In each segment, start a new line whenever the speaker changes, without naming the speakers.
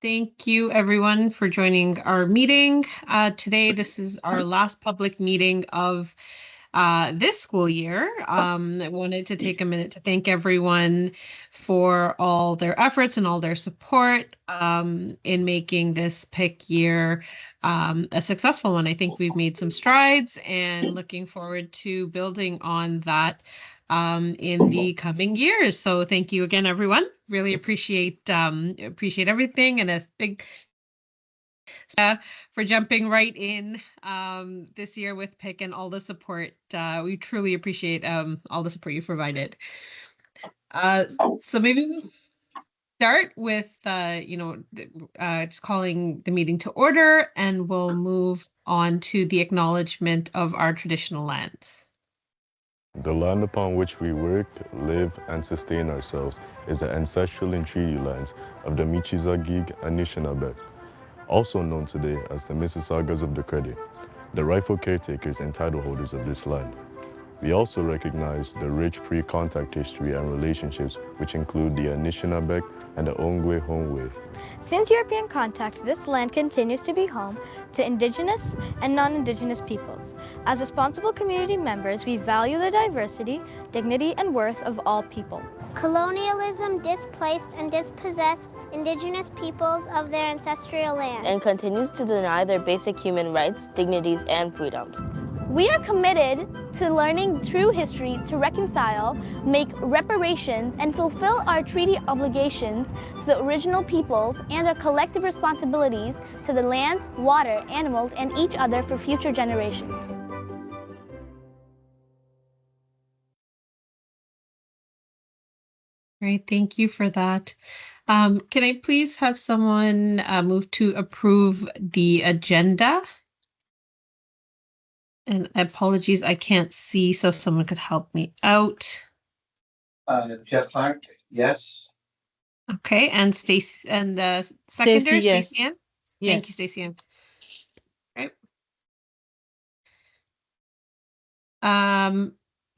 Thank you, everyone, for joining our meeting. Today, this is our last public meeting of this school year. I wanted to take a minute to thank everyone for all their efforts and all their support in making this PIC year a successful one. I think we've made some strides and looking forward to building on that in the coming years. So thank you again, everyone. Really appreciate everything, and a big for jumping right in this year with PIC and all the support. We truly appreciate all the support you've provided. So maybe we'll start with just calling the meeting to order, and we'll move on to the acknowledgement of our traditional lands.
The land upon which we work, live, and sustain ourselves is the ancestral and treaty lands of the Michizagig Anishinaabe, also known today as the Mississaugas of the Credit, the rightful caretakers and title holders of this land. We also recognize the rich pre-contact history and relationships, which include the Anishinaabe and the Ongwe Hongwe.
Since European contact, this land continues to be home to Indigenous and non-Indigenous peoples. As responsible community members, we value the diversity, dignity, and worth of all people.
Colonialism displaced and dispossessed Indigenous peoples of their ancestral land
and continues to deny their basic human rights, dignities, and freedoms.
We are committed to learning true history to reconcile, make reparations, and fulfill our treaty obligations to the original peoples and our collective responsibilities to the lands, water, animals, and each other for future generations.
Great, thank you for that. Can I please have someone move to approve the agenda? And apologies, I can't see, so someone could help me out.
Jeff Clark, yes.
Okay, and Stacy, and the seconder,
yes.
Stacy Ann?
Yes.
Thank you, Stacy Ann. Okay.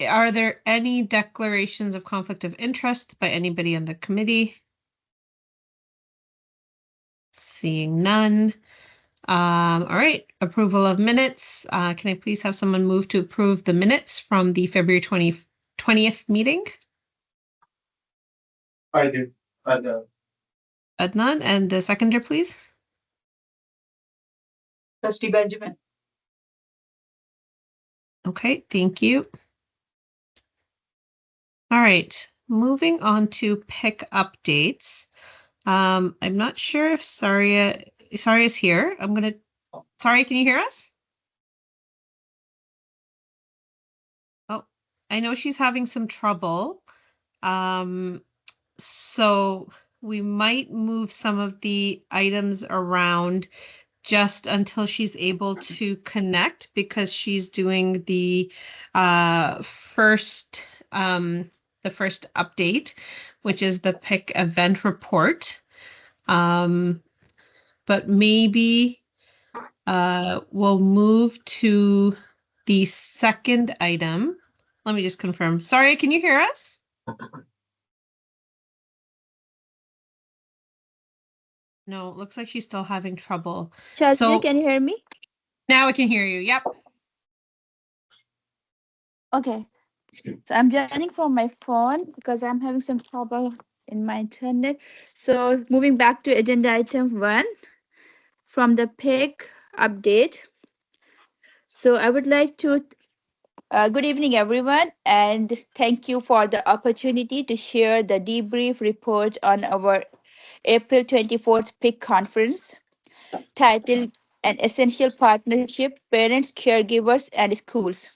Are there any declarations of conflict of interest by anybody on the committee? Seeing none. All right, approval of minutes. Can I please have someone move to approve the minutes from the February 20th meeting?
I do.
Adnan, and the seconder, please.
Trustee Benjamin.
Okay, thank you. All right, moving on to PIC updates. I'm not sure if Saria's here. Sorry, can you hear us? Oh, I know she's having some trouble. So we might move some of the items around just until she's able to connect, because she's doing the first update, which is the PIC event report. But maybe we'll move to the second item. Let me just confirm. Sorry, can you hear us? No, it looks like she's still having trouble.
Chelsea, can you hear me?
Now I can hear you. Yep.
Okay. So I'm joining from my phone because I'm having some trouble in my internet. So moving back to agenda item 1 from the PIC update. So I would like to good evening, everyone, and thank you for the opportunity to share the debrief report on our April 24th PIC conference titled An Essential Partnership, Parents, Caregivers, and Schools.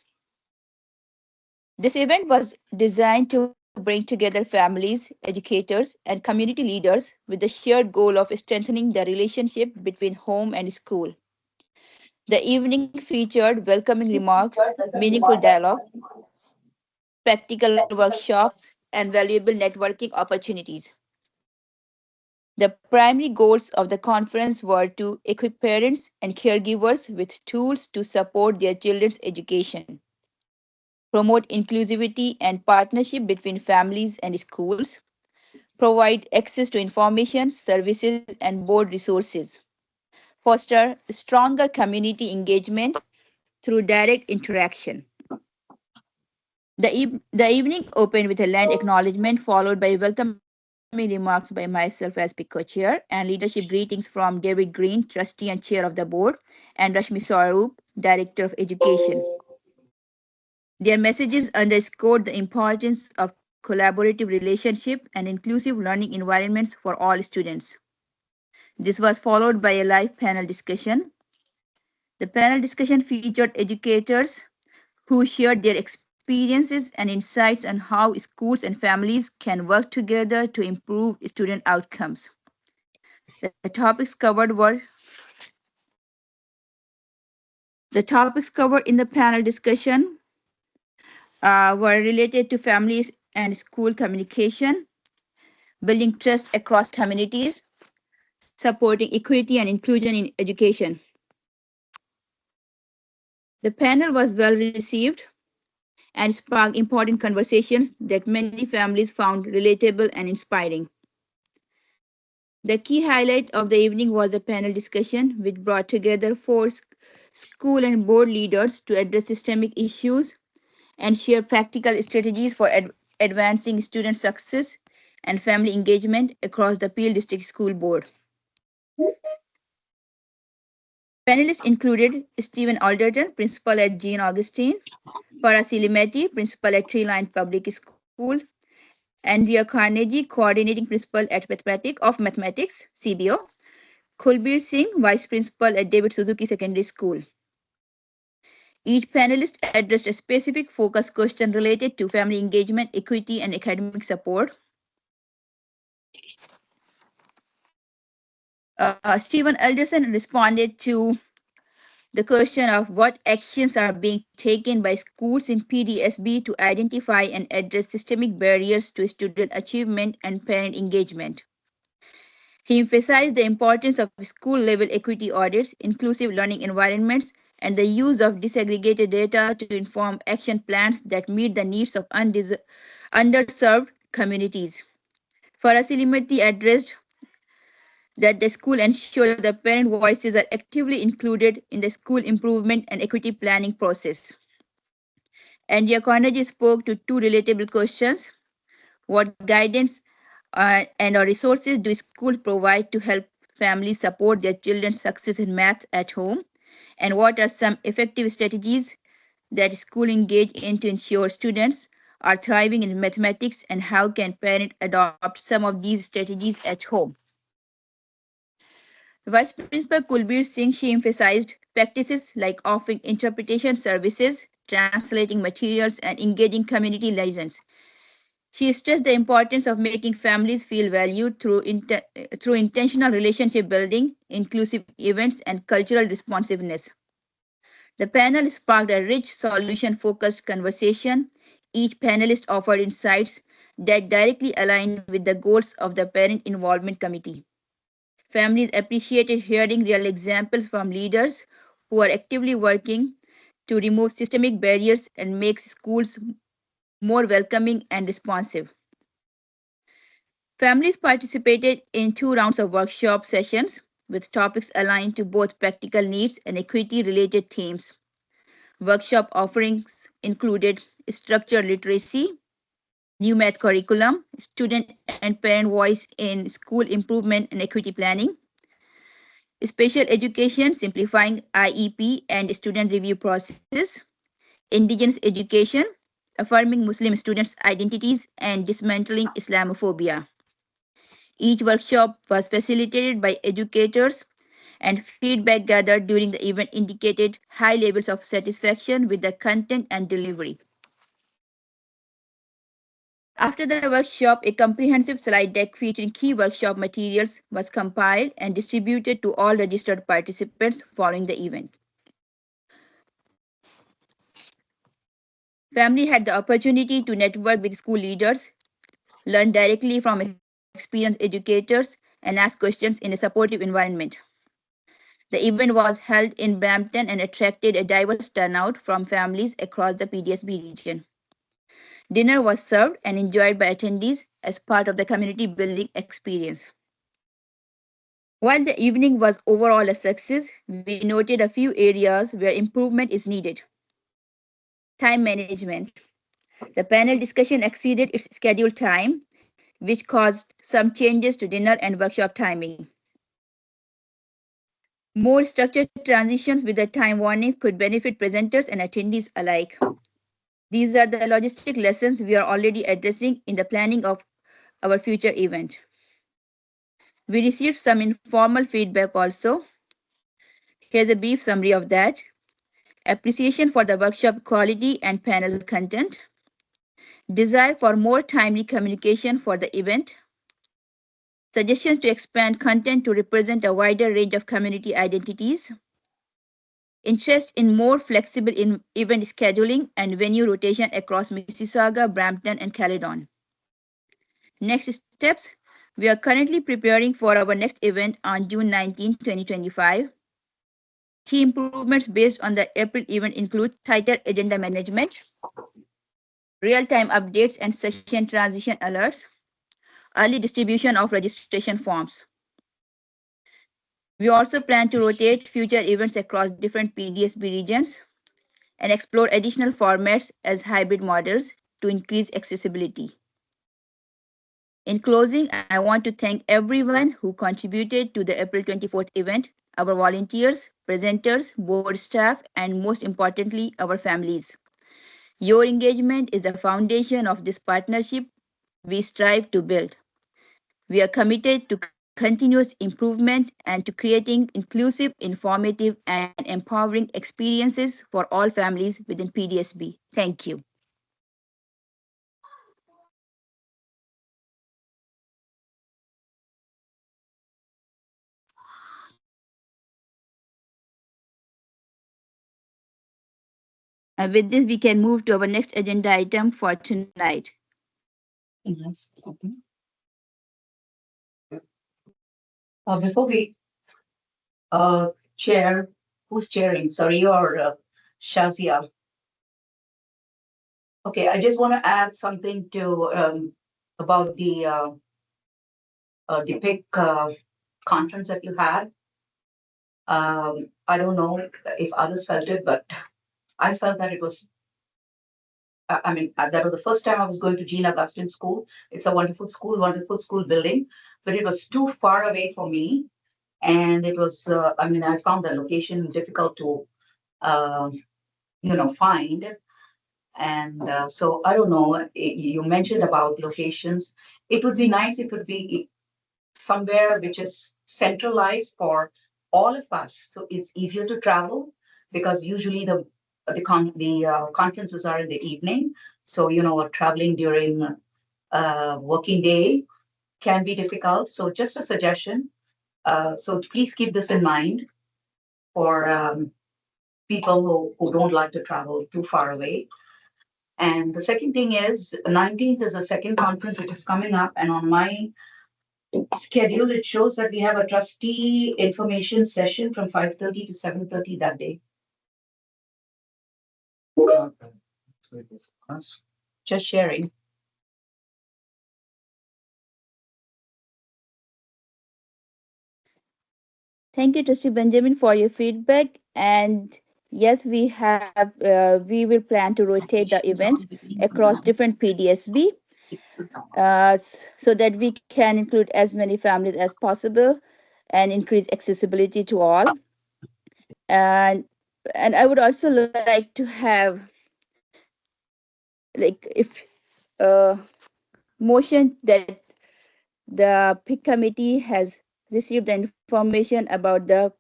This event was designed to bring together families, educators, and community leaders with the shared goal of strengthening the relationship between home and school. The evening featured welcoming remarks, meaningful dialogue, practical workshops, and valuable networking opportunities. The primary goals of the conference were to equip parents and caregivers with tools to support their children's education, promote inclusivity and partnership between families and schools, provide access to information, services, and board resources, foster stronger community engagement through direct interaction. The evening opened with a land acknowledgement followed by welcoming remarks by myself as PIC co-chair and leadership greetings from David Green, trustee and chair of the board, and Rashmi Swaroop, director of education. Their messages underscored the importance of collaborative relationship and inclusive learning environments for all students. This was followed by a live panel discussion. The panel discussion featured educators who shared their experiences and insights on how schools and families can work together to improve student outcomes. The topics covered in the panel discussion were related to families and school communication, building trust across communities, supporting equity and inclusion in education. The panel was well received and sparked important conversations that many families found relatable and inspiring. The key highlight of the evening was the panel discussion, which brought together four school and board leaders to address systemic issues and share practical strategies for advancing student success and family engagement across the Peel District School Board. Panelists included Stephen Alderton, principal at Jean Augustine, Farah Silimeti, principal at Tree Line Public School, Andrea Carnegie, coordinating principal at Mathematics, CBO, Kulbir Singh, vice principal at David Suzuki Secondary School. Each panelist addressed a specific focus question related to family engagement, equity, and academic support. Stephen Alderson responded to the question of what actions are being taken by schools in PDSB to identify and address systemic barriers to student achievement and parent engagement. He emphasized the importance of school-level equity audits, inclusive learning environments, and the use of disaggregated data to inform action plans that meet the needs of underserved communities. Farah Silimati addressed that the school ensure that parent voices are actively included in the school improvement and equity planning process. Andrea Carnegie spoke to two relatable questions. What guidance and or resources do schools provide to help families support their children's success in math at home? And what are some effective strategies that schools engage in to ensure students are thriving in mathematics, and how can parents adopt some of these strategies at home? Vice Principal Kulbir Singh, she emphasized practices like offering interpretation services, translating materials, and engaging community liaisons. She stressed the importance of making families feel valued through intentional relationship building, inclusive events, and cultural responsiveness. The panel sparked a rich solution-focused conversation. Each panelist offered insights that directly aligned with the goals of the Parent Involvement Committee. Families appreciated hearing real examples from leaders who are actively working to remove systemic barriers and make schools more welcoming and responsive. Families participated in 2 rounds of workshop sessions with topics aligned to both practical needs and equity-related themes. Workshop offerings included structured literacy, new math curriculum, student and parent voice in school improvement and equity planning, special education simplifying IEP and student review process, indigenous education, affirming Muslim students' identities, and dismantling Islamophobia. Each workshop was facilitated by educators, and feedback gathered during the event indicated high levels of satisfaction with the content and delivery. After the workshop, a comprehensive slide deck featuring key workshop materials was compiled and distributed to all registered participants following the event. Family had the opportunity to network with school leaders, learn directly from experienced educators, and ask questions in a supportive environment. The event was held in Brampton and attracted a diverse turnout from families across the PDSB region. Dinner was served and enjoyed by attendees as part of the community building experience. While the evening was overall a success, we noted a few areas where improvement is needed. Time management. The panel discussion exceeded its scheduled time, which caused some changes to dinner and workshop timing. More structured transitions with the time warnings could benefit presenters and attendees alike. These are the logistic lessons we are already addressing in the planning of our future event. We received some informal feedback also. Here's a brief summary of that. Appreciation for the workshop quality and panel content. Desire for more timely communication for the event. Suggestions to expand content to represent a wider range of community identities. Interest in more flexible event scheduling and venue rotation across Mississauga, Brampton, and Caledon. Next steps. We are currently preparing for our next event on June 19, 2025. Key improvements based on the April event include tighter agenda management, real-time updates and session transition alerts, early distribution of registration forms. We also plan to rotate future events across different PDSB regions and explore additional formats as hybrid models to increase accessibility. In closing, I want to thank everyone who contributed to the April 24th event, our volunteers, presenters, board staff, and most importantly, our families. Your engagement is the foundation of this partnership we strive to build. We are committed to continuous improvement and to creating inclusive, informative, and empowering experiences for all families within PDSB. Thank you. And with this, we can move to our next agenda item for tonight.
Before we chair, who's chairing? Sorry, or Shazia? Okay, I just want to add something to about the PIC conference that you had. I don't know if others felt it, but I felt that it was. I mean, that was the first time I was going to Jean Augustine School. It's a wonderful school building, but it was too far away for me. And it was, I mean, I found the location difficult to, find. And so I don't know, you mentioned about locations. It would be nice if it would be somewhere which is centralized for all of us. So it's easier to travel because usually the conferences are in the evening. So, traveling during working day can be difficult. So just a suggestion. So please keep this in mind for people who don't like to travel too far away. And the second thing is 19th is a second conference which is coming up. And on my schedule, it shows that we have a trustee information session from 5:30 to 7:30 that day. Just sharing.
Thank you, Trustee Benjamin, for your feedback. And yes, we will plan to rotate the events across different PDSB so that we can include as many families as possible and increase accessibility to all. And I would also like to have, if motion that the PIC committee has received the information about the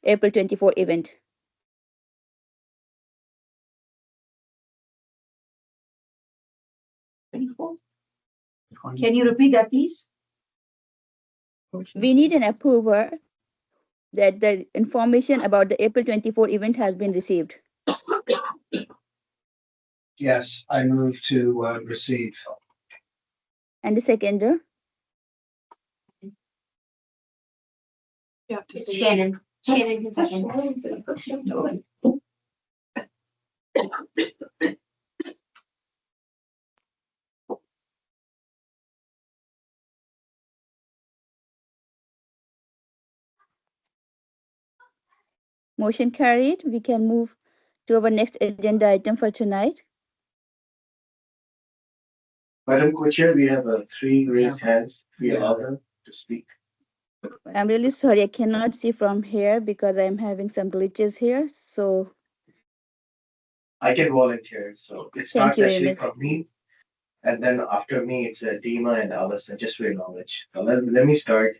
April 24 event.
Can you repeat that, please?
We need an approver that the information about the April 24 event has been received.
Yes, I move to receive.
And the seconder?
It's Shannon. Shannon can second.
Motion carried. We can move to our next agenda item for tonight.
Madam Co-Chair, we have 3 raised hands. We allow them to speak.
I'm really sorry, I cannot see from here because I'm having some glitches here. So
I can volunteer. So it
thank
starts
you very
actually
much.
from me. And then after me, it's Dima and Alison, just for your knowledge. Let me start.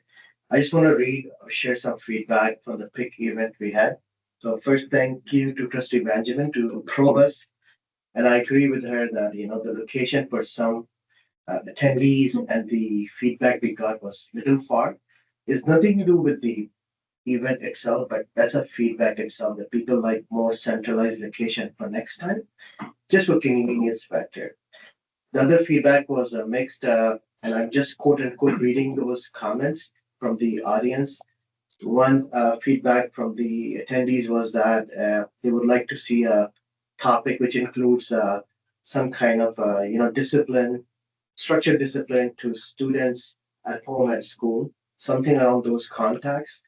I just want to read or share some feedback from the PIC event we had. So first, thank you to Trustee Benjamin to probe us. And I agree with her that, the location for some attendees and the feedback we got was little far. It's nothing to do with the event itself, but that's a feedback itself that people like more centralized location for next time, just for convenience factor. The other feedback was mixed, and I'm just quote unquote reading those comments from the audience. One feedback from the attendees was that they would like to see a topic which includes some kind of discipline, structured discipline to students at home at school, something around those contacts.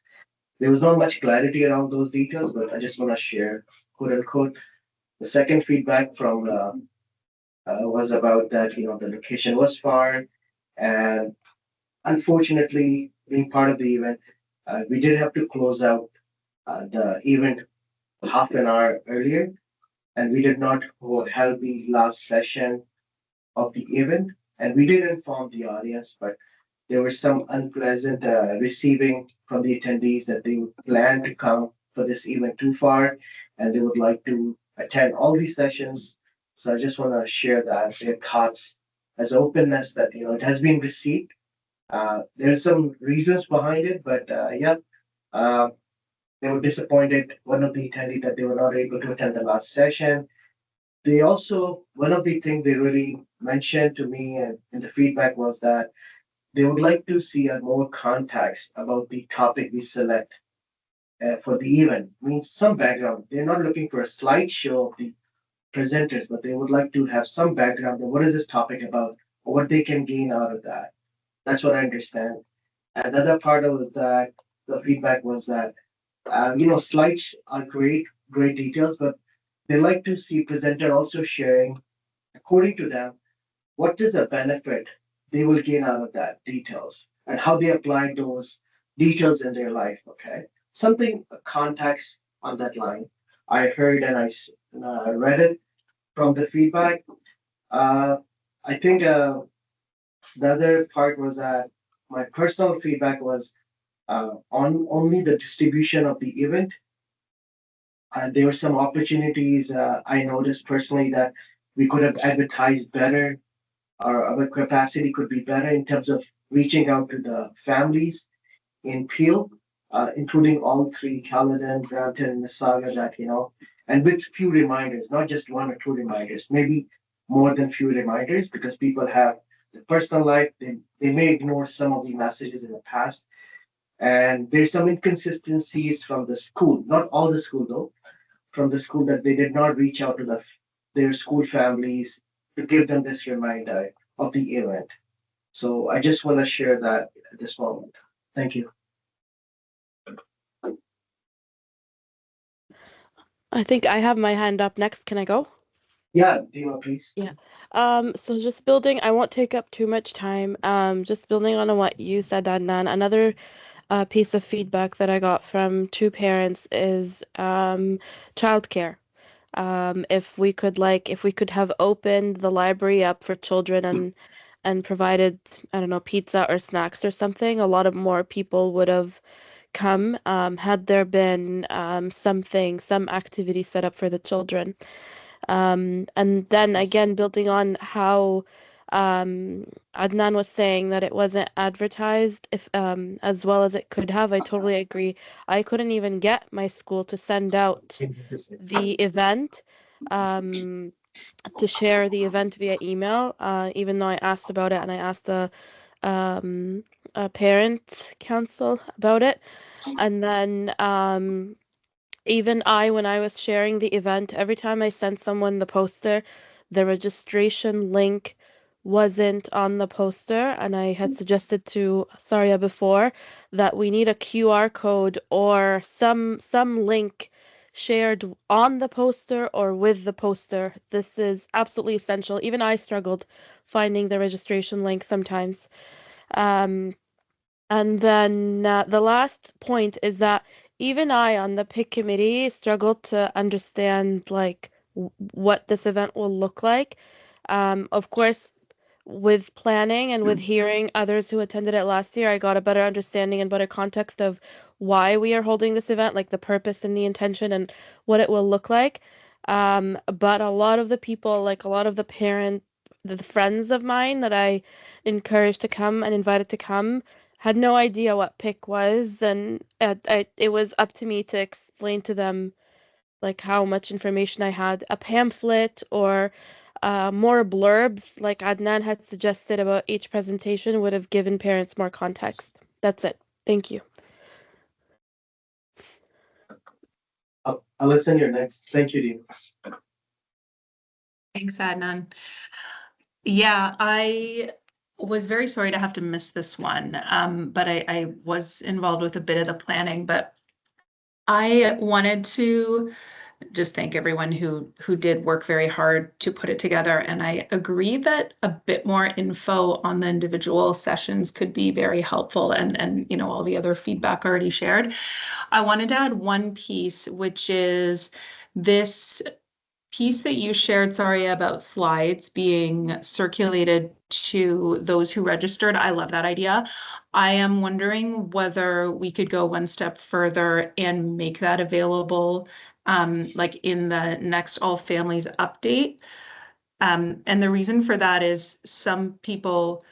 There was not much clarity around those details, but I just want to share, quote unquote. The second feedback from was about that the location was far, and unfortunately, being part of the event, we did have to close out the event half an hour earlier, and we did not held the last session of the event, and we did inform the audience, but there was some unpleasant receiving from the attendees that they would plan to come for this event too far, and they would like to attend all these sessions. So I just want to share that their thoughts as openness that it has been received. There's some reasons behind it, but uh, they were disappointed. One of the attendees that they were not able to attend the last session. They also one of the things they really mentioned to me and in the feedback was that they would like to see a more context about the topic we select for the event. Means some background. They're not looking for a slideshow of the presenters, but they would like to have some background on what is this topic about, or what they can gain out of that. That's what I understand. And the other part was that the feedback was that slides are great details, but they like to see presenter also sharing, according to them, what is the benefit they will gain out of that details and how they apply those details in their life. Okay, something context on that line. I heard and I read it from the feedback. Uh, I think the other part was that my personal feedback was on only the distribution of the event. There were some opportunities I noticed personally that we could have advertised better, or our capacity could be better in terms of reaching out to the families in Peel, including all three, Caledon, Brampton, and Mississauga, and with few reminders, not just one or two reminders, maybe more than few reminders, because people have the personal life, they may ignore some of the messages in the past. And there's some inconsistencies from the school, not all the school though, from the school that they did not reach out to their school families to give them this reminder of the event. So I just want to share that at this moment. Thank you.
I think I have my hand up next. Can I go?
Yeah, Dima, please.
Yeah. So just building, I won't take up too much time. Just building on what you said, Adnan. Another piece of feedback that I got from two parents is childcare. If we could have opened the library up for children and provided, I don't know, pizza or snacks or something, a lot of more people would have come, had there been some activity set up for the children. And then again, building on how Adnan was saying that it wasn't advertised if as well as it could have, I totally agree. I couldn't even get my school to send out the event, to share the event via email, even though I asked about it and I asked the parent council about it. And then even when I was sharing the event, every time I sent someone the poster, the registration link wasn't on the poster, and I had suggested to Saria before that we need a QR code or some link shared on the poster or with the poster. This is absolutely essential. Even I struggled finding the registration link sometimes. Um, and then the last point is that even I on the PIC committee struggled to understand like what this event will look like. Of course, with planning and with hearing others who attended it last year, I got a better understanding and better context of why we are holding this event, like the purpose and the intention and what it will look like. But a lot of the people, like a lot of the the friends of mine that I encouraged to come and invited to come, had no idea what PIC was, and it was up to me to explain to them like how much information I had, a pamphlet or more blurbs like Adnan had suggested about each presentation would have given parents more context. That's it. Thank you.
Alison, you're next. Thank you, Dean.
Thanks, Adnan. Yeah, I was very sorry to have to miss this one, but I was involved with a bit of the planning, but I wanted to just thank everyone who did work very hard to put it together. And I agree that a bit more info on the individual sessions could be very helpful, and you know, all the other feedback already shared. I wanted to add one piece, which is this piece that you shared, Saria, about slides being circulated to those who registered. I love that idea. I am wondering whether we could go one step further and make that available, like in the next All Families update. And the reason for that is some people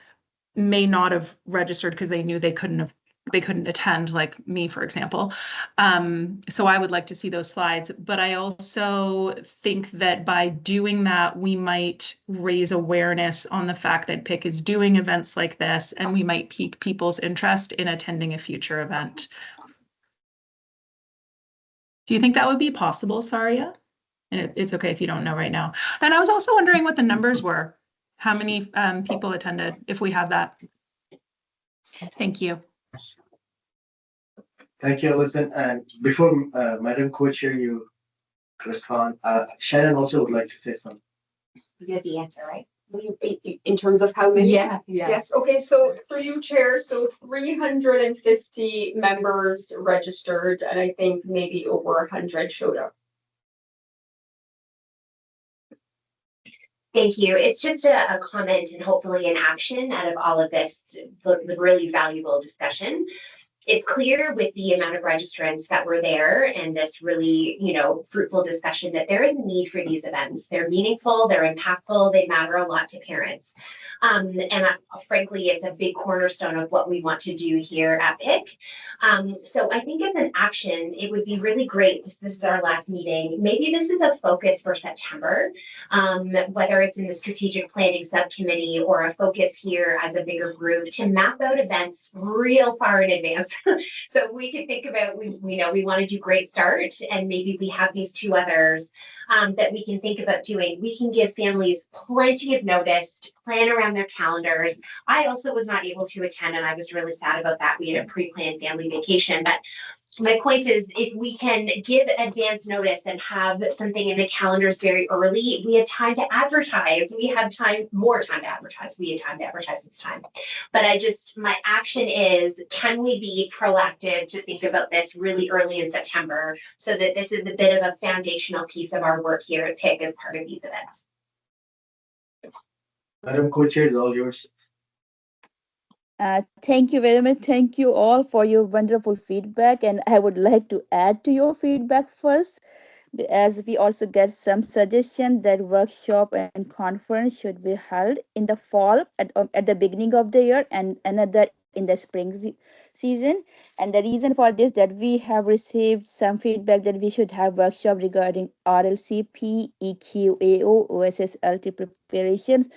may not have registered because they knew they couldn't attend, like me, for example. So I would like to see those slides, but I also think that by doing that, we might raise awareness on the fact that PIC is doing events like this, and we might pique people's interest in attending a future event. Do you think that would be possible, Saria? And it's okay if you don't know right now. And I was also wondering what the numbers were, how many people attended, if we have that. Thank you.
Thank you, Alison. And before Madam Co-Chair, you respond, Shannon also would like to say something.
You have the answer, right? In terms of how many?
Yeah.
Yes. Okay. So for you, Chair, so 350 members registered, and I think maybe over 100 showed up.
Thank you. It's just a comment and hopefully an action out of all of this, the really valuable discussion. It's clear with the amount of registrants that were there and this really, fruitful discussion that there is a need for these events. They're meaningful, they're impactful, they matter a lot to parents. Frankly, it's a big cornerstone of what we want to do here at PIC. So I think as an action, it would be really great. This is our last meeting. Maybe this is a focus for September, whether it's in the strategic planning subcommittee or a focus here as a bigger group to map out events real far in advance. So we can think about, we want to do Great Start, and maybe we have these two others that we can think about doing. We can give families plenty of notice to plan around their calendars. I also was not able to attend, and I was really sad about that. We had a pre-planned family vacation, but my point is, if we can give advance notice and have something in the calendars very early, we have time to advertise. We have more time to advertise. We have time to advertise this time. But my action is, can we be proactive to think about this really early in September so that this is a bit of a foundational piece of our work here at PIC as part of these events?
Madam Co-Chair, it's all yours.
Thank you very much. Thank you all for your wonderful feedback. And I would like to add to your feedback first, as we also get some suggestions that workshop and conference should be held in the fall at the beginning of the year and another in the spring season. And the reason for this, that we have received some feedback that we should have workshop regarding RLCP, EQAO, OSSLT preparations,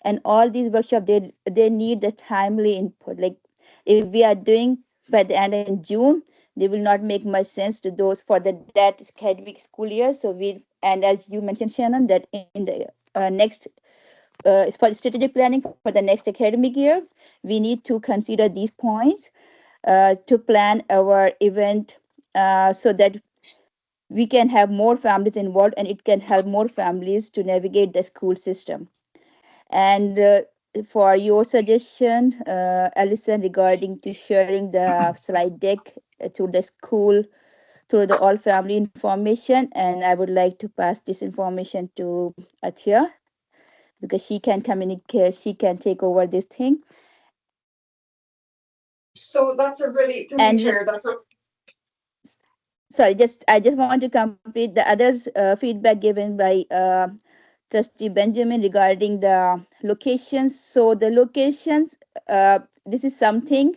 and all these workshops, they need the timely input. Like if we are doing by the end in June, they will not make much sense to those for that academic school year. So and as you mentioned, Shannon, that in the next for strategic planning for the next academic year, we need to consider these points to plan our event so that we can have more families involved and it can help more families to navigate the school system. And for your suggestion, Alison, regarding to sharing the slide deck to the school, to the all family information, and I would like to pass this information to Atia because she can communicate, she can take over this thing.
So that's a really, Chair, that's a
sorry, I just want to complete the others feedback given by Trustee Benjamin regarding the locations. So the locations, this is something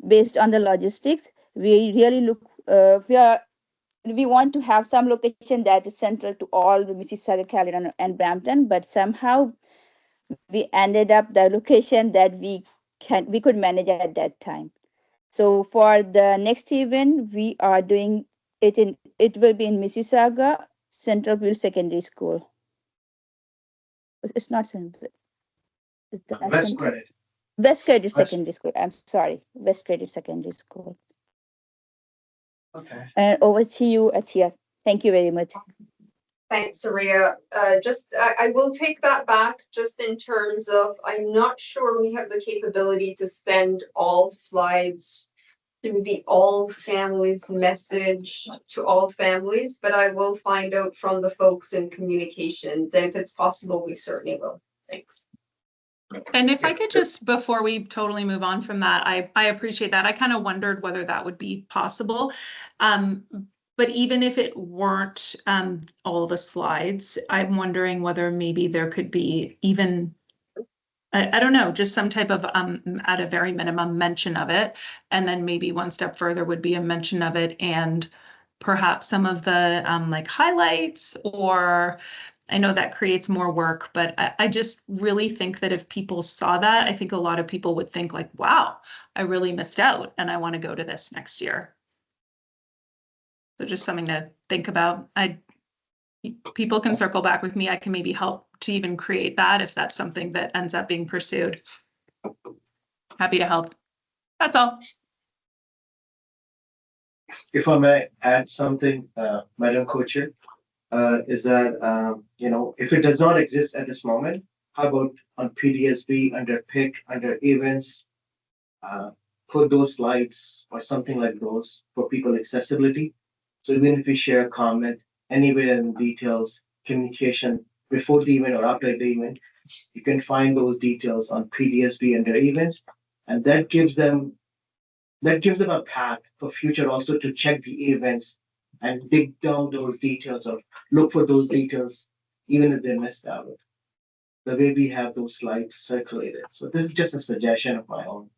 based on the logistics. We really look, we want to have some location that is central to all the Mississauga, Caledon, and Brampton, but somehow we ended up the location that we could manage at that time. So for the next event, we are doing it will be in Mississauga Central View Secondary School. It's not Central.
West Credit.
West Credit Secondary School. I'm sorry, West Credit Secondary School.
Okay.
And over to you, Atia. Thank you very much.
Thanks, Saria. I will take that back just in terms of, I'm not sure we have the capability to send all slides through the all families message to all families, but I will find out from the folks in communications. And if it's possible, we certainly will. Thanks.
And if I could just, before we totally move on from that, I appreciate that. I kind of wondered whether that would be possible. But even if it weren't all the slides, I'm wondering whether maybe there could be even, I don't know, just some type of, at a very minimum, mention of it. And then maybe one step further would be a mention of it and perhaps some of the like highlights, or I know that creates more work, but I just really think that if people saw that, I think a lot of people would think like, wow, I really missed out and I want to go to this next year. So just something to think about. People can circle back with me. I can maybe help to even create that if that's something that ends up being pursued. Happy to help. That's all.
If I may add something, Madam Co-Chair, is that, if it does not exist at this moment, how about on PDSB, under PIC, under events, put those slides or something like those for people accessibility. So even if we share a comment, anywhere in details, communication before the event or after the event, you can find those details on PDSB under events, and that gives them a path for future also to check the events and dig down those details or look for those details, even if they missed out. The way we have those slides circulated. So this is just a suggestion of my own.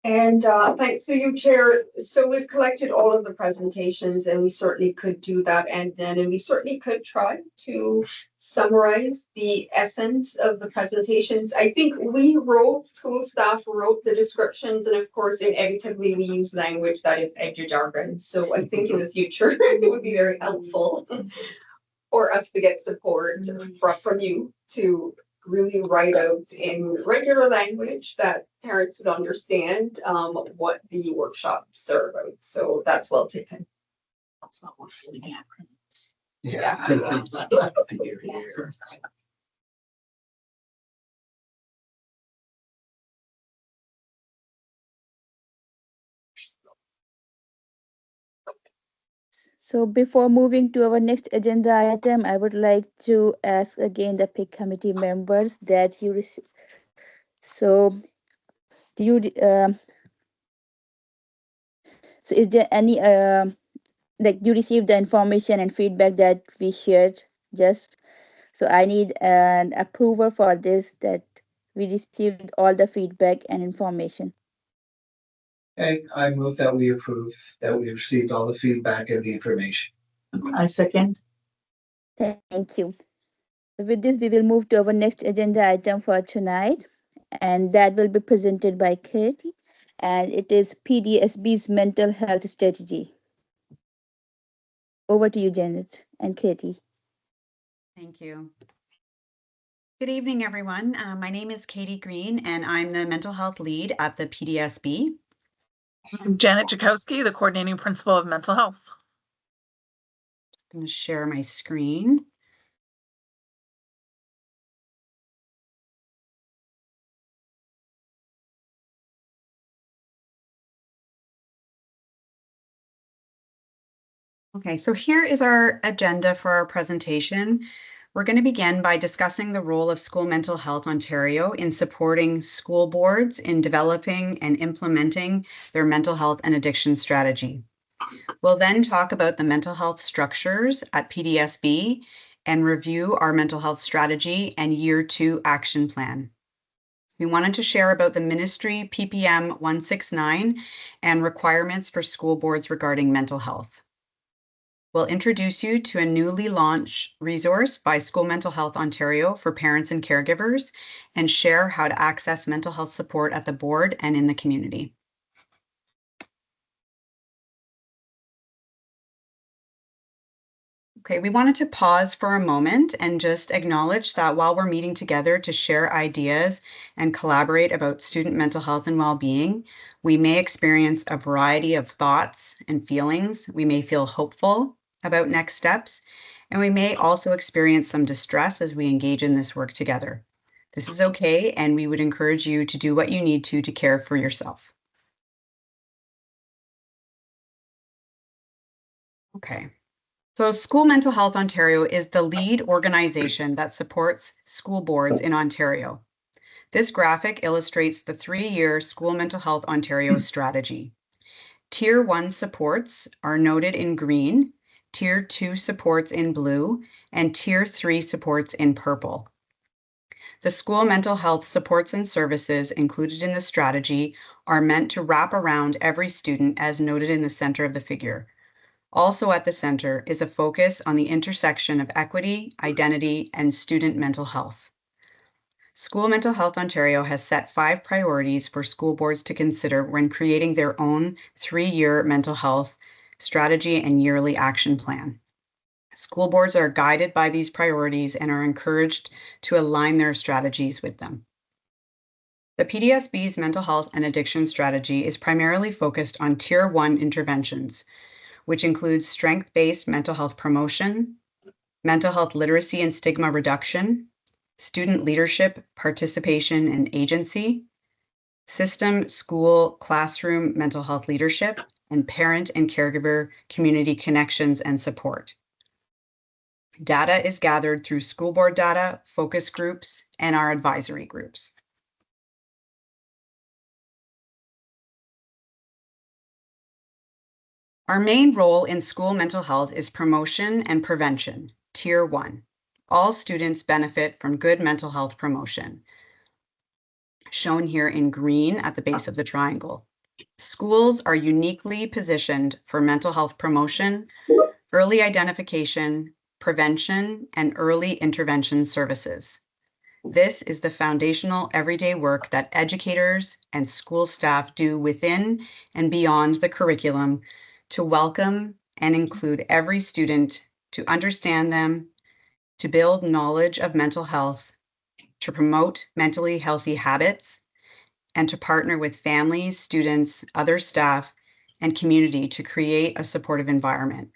And thanks to you, Chair. So we've collected all of the presentations and we certainly could do that and we certainly could try to summarize the essence of the presentations. I think school staff wrote the descriptions, and of course, inevitably we use language that is edu jargon. So I think in the future, it would be very helpful for us to get support from you to really write out in regular language that parents would understand what the workshops are about. So that's well taken. That's not what acronyms. Yeah.
So before moving to our next agenda item, I would like to ask again the PIC committee members that you receive. So do you, so is there any, like you received the information and feedback that we shared just, so I need an approval for this, that we received all the feedback and information.
Okay, I move that we approve that we received all the feedback and the information.
I second.
Thank you. With this, we will move to our next agenda item for tonight, and that will be presented by Katie, and it is PDSB's mental health strategy. Over to you, Janet and Katie.
Thank you. Good evening, everyone. My name is Katie Green, and I'm the mental health lead at the PDSB.
I'm Janet Jakowski, the coordinating principal of mental health.
I'm going to share my screen. Okay, so here is our agenda for our presentation. We're going to begin by discussing the role of School Mental Health Ontario in supporting school boards in developing and implementing their mental health and addiction strategy. We'll then talk about the mental health structures at PDSB and review our mental health strategy and Year 2 action plan. We wanted to share about the Ministry PPM 169 and requirements for school boards regarding mental health. We'll introduce you to a newly launched resource by School Mental Health Ontario for parents and caregivers and share how to access mental health support at the board and in the community. Okay, we wanted to pause for a moment and just acknowledge that while we're meeting together to share ideas and collaborate about student mental health and well-being, we may experience a variety of thoughts and feelings. We may feel hopeful about next steps, and we may also experience some distress as we engage in this work together. This is okay, and we would encourage you to do what you need to care for yourself. Okay. So School Mental Health Ontario is the lead organization that supports school boards in Ontario. This graphic illustrates the 3-year School Mental Health Ontario strategy. Tier 1 supports are noted in green, Tier 2 supports in blue, and Tier 3 supports in purple. The school mental health supports and services included in the strategy are meant to wrap around every student as noted in the center of the figure. Also at the center is a focus on the intersection of equity, identity, and student mental health. School Mental Health Ontario has set 5 priorities for school boards to consider when creating their own 3-year mental health strategy and yearly action plan. School boards are guided by these priorities and are encouraged to align their strategies with them. The PDSB's mental health and addiction strategy is primarily focused on Tier 1 interventions, which includes strength-based mental health promotion, mental health literacy and stigma reduction, student leadership, participation, and agency, system, school, classroom mental health leadership, and parent and caregiver community connections and support. Data is gathered through school board data, focus groups, and our advisory groups. Our main role in school mental health is promotion and prevention, Tier 1. All students benefit from good mental health promotion, shown here in green at the base of the triangle. Schools are uniquely positioned for mental health promotion, early identification, prevention, and early intervention services. This is the foundational everyday work that educators and school staff do within and beyond the curriculum to welcome and include every student, to understand them, to build knowledge of mental health, to promote mentally healthy habits, and to partner with families, students, other staff, and community to create a supportive environment.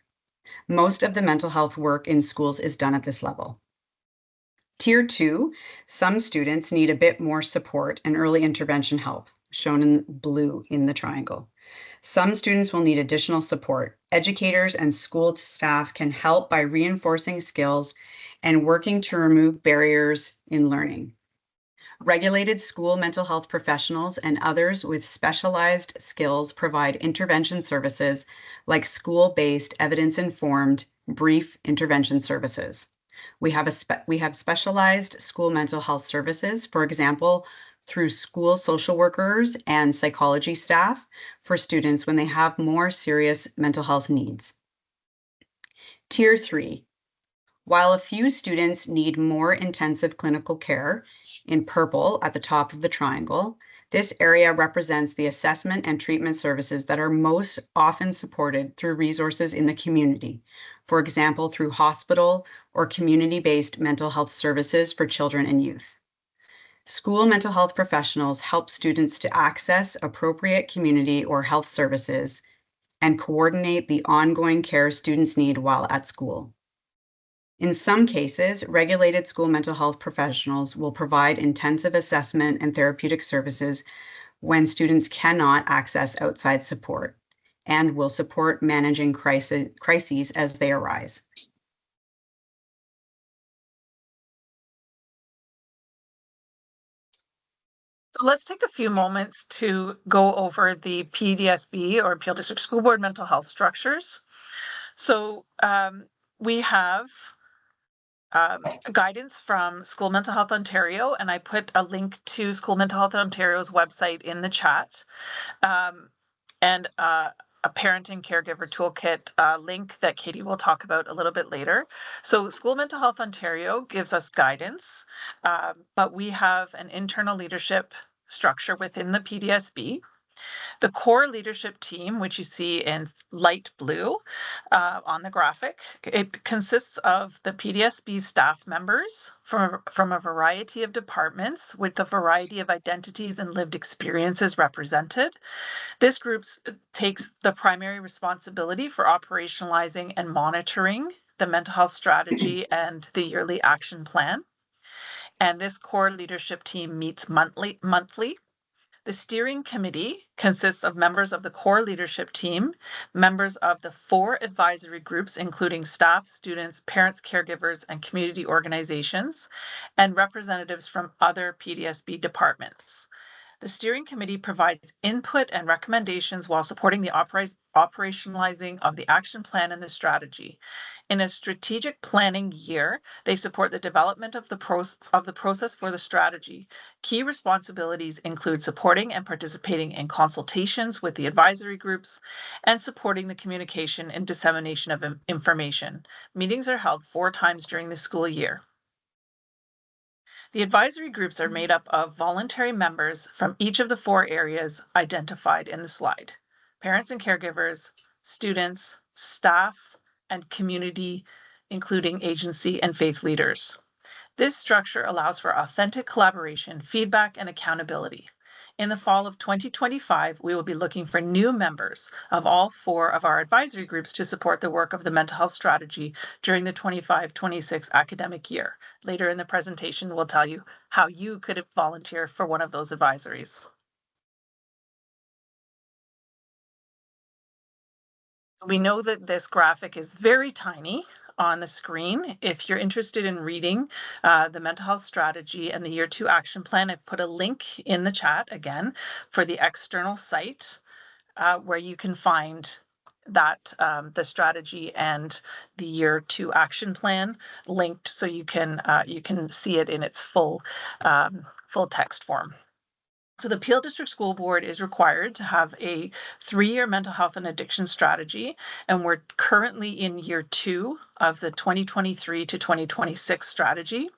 Most of the mental health work in schools is done at this level. Tier 2, some students need a bit more support and early intervention help, shown in blue in the triangle. Some students will need additional support. Educators and school staff can help by reinforcing skills and working to remove barriers in learning. Regulated school mental health professionals and others with specialized skills provide intervention services like school-based, evidence-informed, brief intervention services. We have specialized school mental health services, for example, through school social workers and psychology staff for students when they have more serious mental health needs. Tier 3. While a few students need more intensive clinical care, in purple at the top of the triangle, This area represents the assessment and treatment services that are most often supported through resources in the community, for example, through hospital or community-based mental health services for children and youth. School mental health professionals help students to access appropriate community or health services and coordinate the ongoing care students need while at school. In some cases, regulated school mental health professionals will provide intensive assessment and therapeutic services when students cannot access outside support and will support managing crises as they arise.
So let's take a few moments to go over the PDSB or Peel District School Board mental health structures. So we have guidance from School Mental Health Ontario, and I put a link to School Mental Health Ontario's website in the chat, and a parent and caregiver toolkit link that Katie will talk about a little bit later. So School Mental Health Ontario gives us guidance, but we have an internal leadership structure within the PDSB. The core leadership team, which you see in light blue on the graphic, it consists of the PDSB staff members from a variety of departments with a variety of identities and lived experiences represented. This group takes the primary responsibility for operationalizing and monitoring the mental health strategy and the yearly action plan. And this core leadership team meets monthly. The steering committee consists of members of the core leadership team, members of the 4 advisory groups, including staff, students, parents, caregivers, and community organizations, and representatives from other PDSB departments. The steering committee provides input and recommendations while supporting the operationalizing of the action plan and the strategy. In a strategic planning year, they support the development of the process for the strategy. Key responsibilities include supporting and participating in consultations with the advisory groups and supporting the communication and dissemination of information. Meetings are held 4 times during the school year. The advisory groups are made up of voluntary members from each of the 4 areas identified in the slide: parents and caregivers, students, staff, and community, including agency and faith leaders. This structure allows for authentic collaboration, feedback, and accountability. In the fall of 2025, we will be looking for new members of all 4 of our advisory groups to support the work of the mental health strategy during the 25-26 academic year. Later in the presentation, we'll tell you how you could volunteer for one of those advisories. We know that this graphic is very tiny on the screen. If you're interested in reading the mental health strategy and the year 2 action plan, I've put a link in the chat again for the external site where you can find that the strategy and the year 2 action plan linked, so you can see it in its full text form. So the Peel District School Board is required to have a 3-year mental health and addiction strategy, and we're currently in year 2 of the 2023 to 2026 strategy.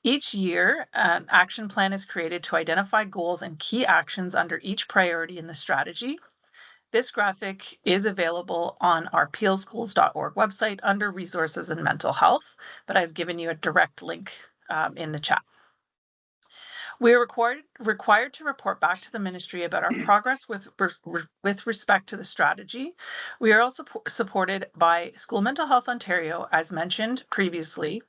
Each year, an action plan is created to identify goals and key actions under each priority in the strategy. This graphic is available on our peelschools.org website under resources and mental health, but I've given you a direct link in the chat. We are required to report back to the ministry about our progress with respect to the strategy. We are also supported by School Mental Health Ontario, as mentioned previously,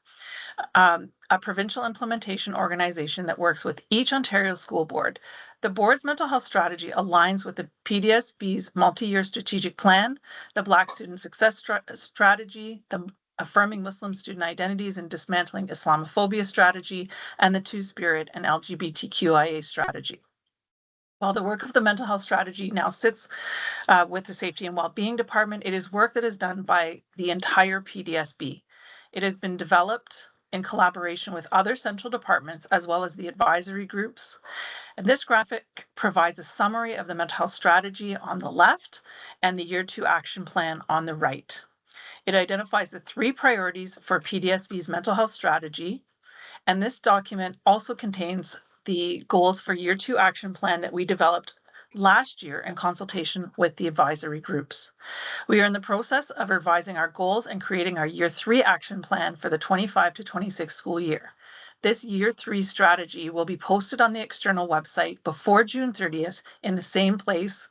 a provincial implementation organization that works with each Ontario school board. The board's mental health strategy aligns with the PDSB's multi-year strategic plan, the Black Student Success Strategy, the Affirming Muslim Student Identities and Dismantling Islamophobia strategy, and the Two-Spirit and LGBTQIA strategy. While the work of the mental health strategy now sits with the Safety and Wellbeing Department, it is work that is done by the entire PDSB. It has been developed in collaboration with other central departments as well as the advisory groups. And this graphic provides a summary of the mental health strategy on the left and the year 2 action plan on the right. It identifies the 3 priorities for PDSB's mental health strategy, and this document also contains the goals for Year 2 action plan that we developed last year in consultation with the advisory groups. We are in the process of revising our goals and creating our Year 3 action plan for the 25 to 26 school year. This Year 3 strategy will be posted on the external website before June 30th in the same place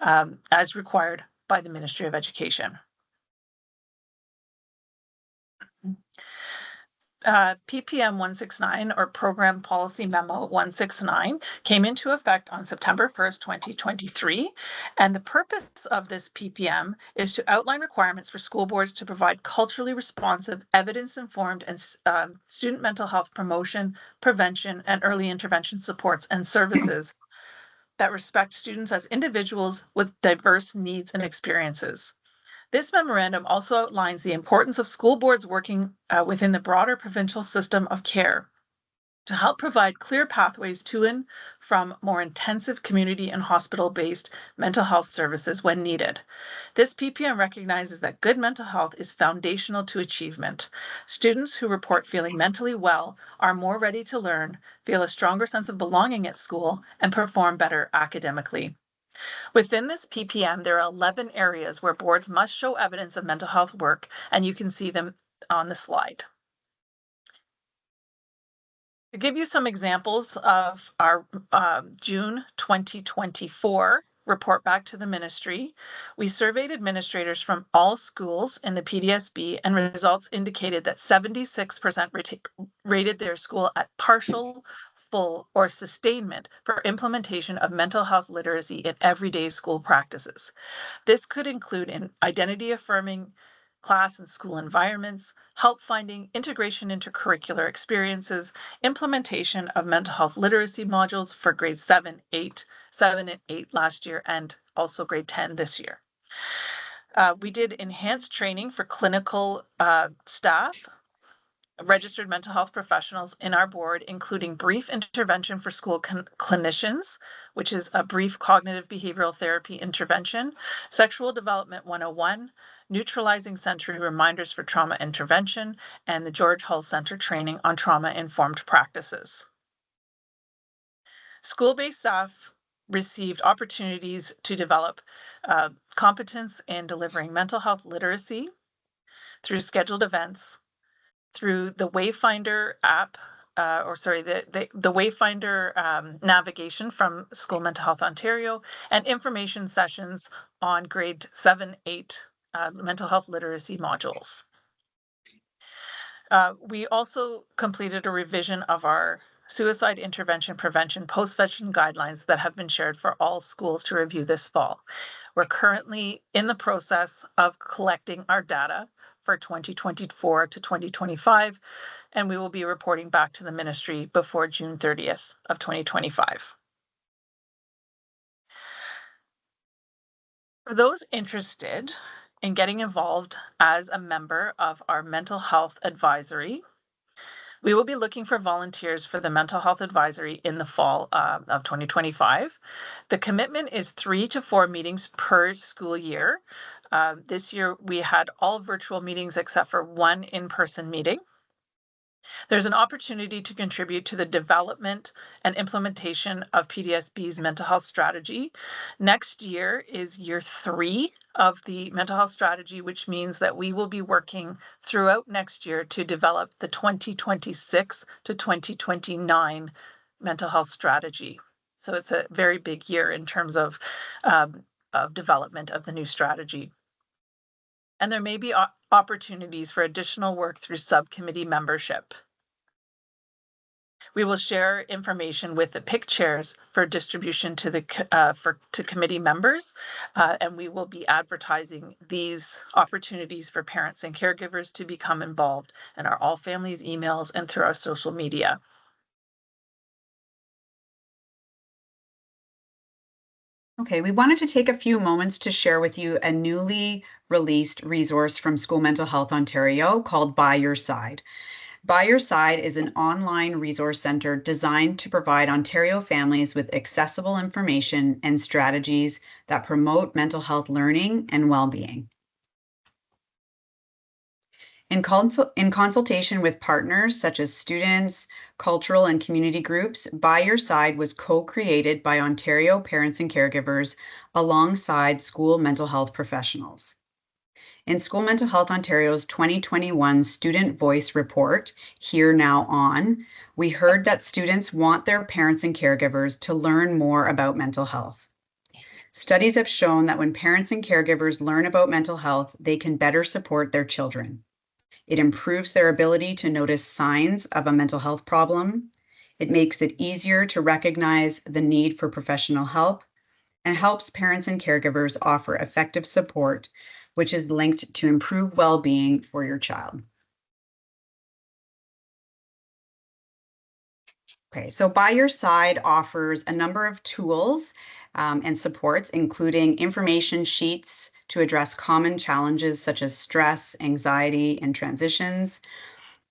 as required by the Ministry of Education. PPM 169, or Program Policy Memo 169, came into effect on September 1st, 2023. And the purpose of this PPM is to outline requirements for school boards to provide culturally responsive, evidence-informed, and student mental health promotion, prevention, and early intervention supports and services that respect students as individuals with diverse needs and experiences. This memorandum also outlines the importance of school boards working within the broader provincial system of care to help provide clear pathways to and from more intensive community and hospital-based mental health services when needed. This PPM recognizes that good mental health is foundational to achievement. Students who report feeling mentally well are more ready to learn, feel a stronger sense of belonging at school, and perform better academically. Within this PPM, there are 11 areas where boards must show evidence of mental health work, and you can see them on the slide. To give you some examples of our June 2024 report back to the ministry, we surveyed administrators from all schools in the PDSB, and results indicated that 76% rated their school at partial, full, or sustainment for implementation of mental health literacy in everyday school practices. This could include in identity-affirming class and school environments, help finding, integration into curricular experiences, implementation of mental health literacy modules for grades 7 and 8 last year, and also grade 10 this year. We did enhanced training for clinical staff, registered mental health professionals in our board, including brief intervention for school clinicians, which is a brief cognitive behavioral therapy intervention, sexual development 101, neutralizing sensory reminders for trauma intervention, and the George Hull Center training on trauma-informed practices. School-based staff received opportunities to develop competence in delivering mental health literacy through scheduled events, through the Wayfinder app, the Wayfinder navigation from School Mental Health Ontario, and information sessions on grade 7, 8 mental health literacy modules. We also completed a revision of our suicide intervention prevention post-vetting guidelines that have been shared for all schools to review this fall. We're currently in the process of collecting our data for 2024 to 2025, and we will be reporting back to the ministry before June 30th of 2025. For those interested in getting involved as a member of our mental health advisory, we will be looking for volunteers for the mental health advisory in the fall of 2025. The commitment is 3 to 4 meetings per school year. This year we had all virtual meetings except for one in-person meeting. There's an opportunity to contribute to the development and implementation of PDSB's mental health strategy. Next year is year 3 of the mental health strategy, which means that we will be working throughout next year to develop the 2026 to 2029 mental health strategy. So it's a very big year in terms of development of the new strategy. And there may be opportunities for additional work through subcommittee membership. We will share information with the PIC chairs for distribution to the committee members, and we will be advertising these opportunities for parents and caregivers to become involved in our All Families emails and through our social media.
Okay, we wanted to take a few moments to share with you a newly released resource from School Mental Health Ontario called By Your Side. By Your Side is an online resource center designed to provide Ontario families with accessible information and strategies that promote mental health learning and well-being. In consultation with partners such as students, cultural and community groups, By Your Side was co-created by Ontario parents and caregivers alongside school mental health professionals. In School Mental Health Ontario's 2021 Student Voice Report, Here Now On, we heard that students want their parents and caregivers to learn more about mental health. Studies have shown that when parents and caregivers learn about mental health, they can better support their children. It improves their ability to notice signs of a mental health problem. It makes it easier to recognize the need for professional help and helps parents and caregivers offer effective support, which is linked to improved well-being for your child. Okay, so By Your Side offers a number of tools and supports, including information sheets to address common challenges such as stress, anxiety, and transitions.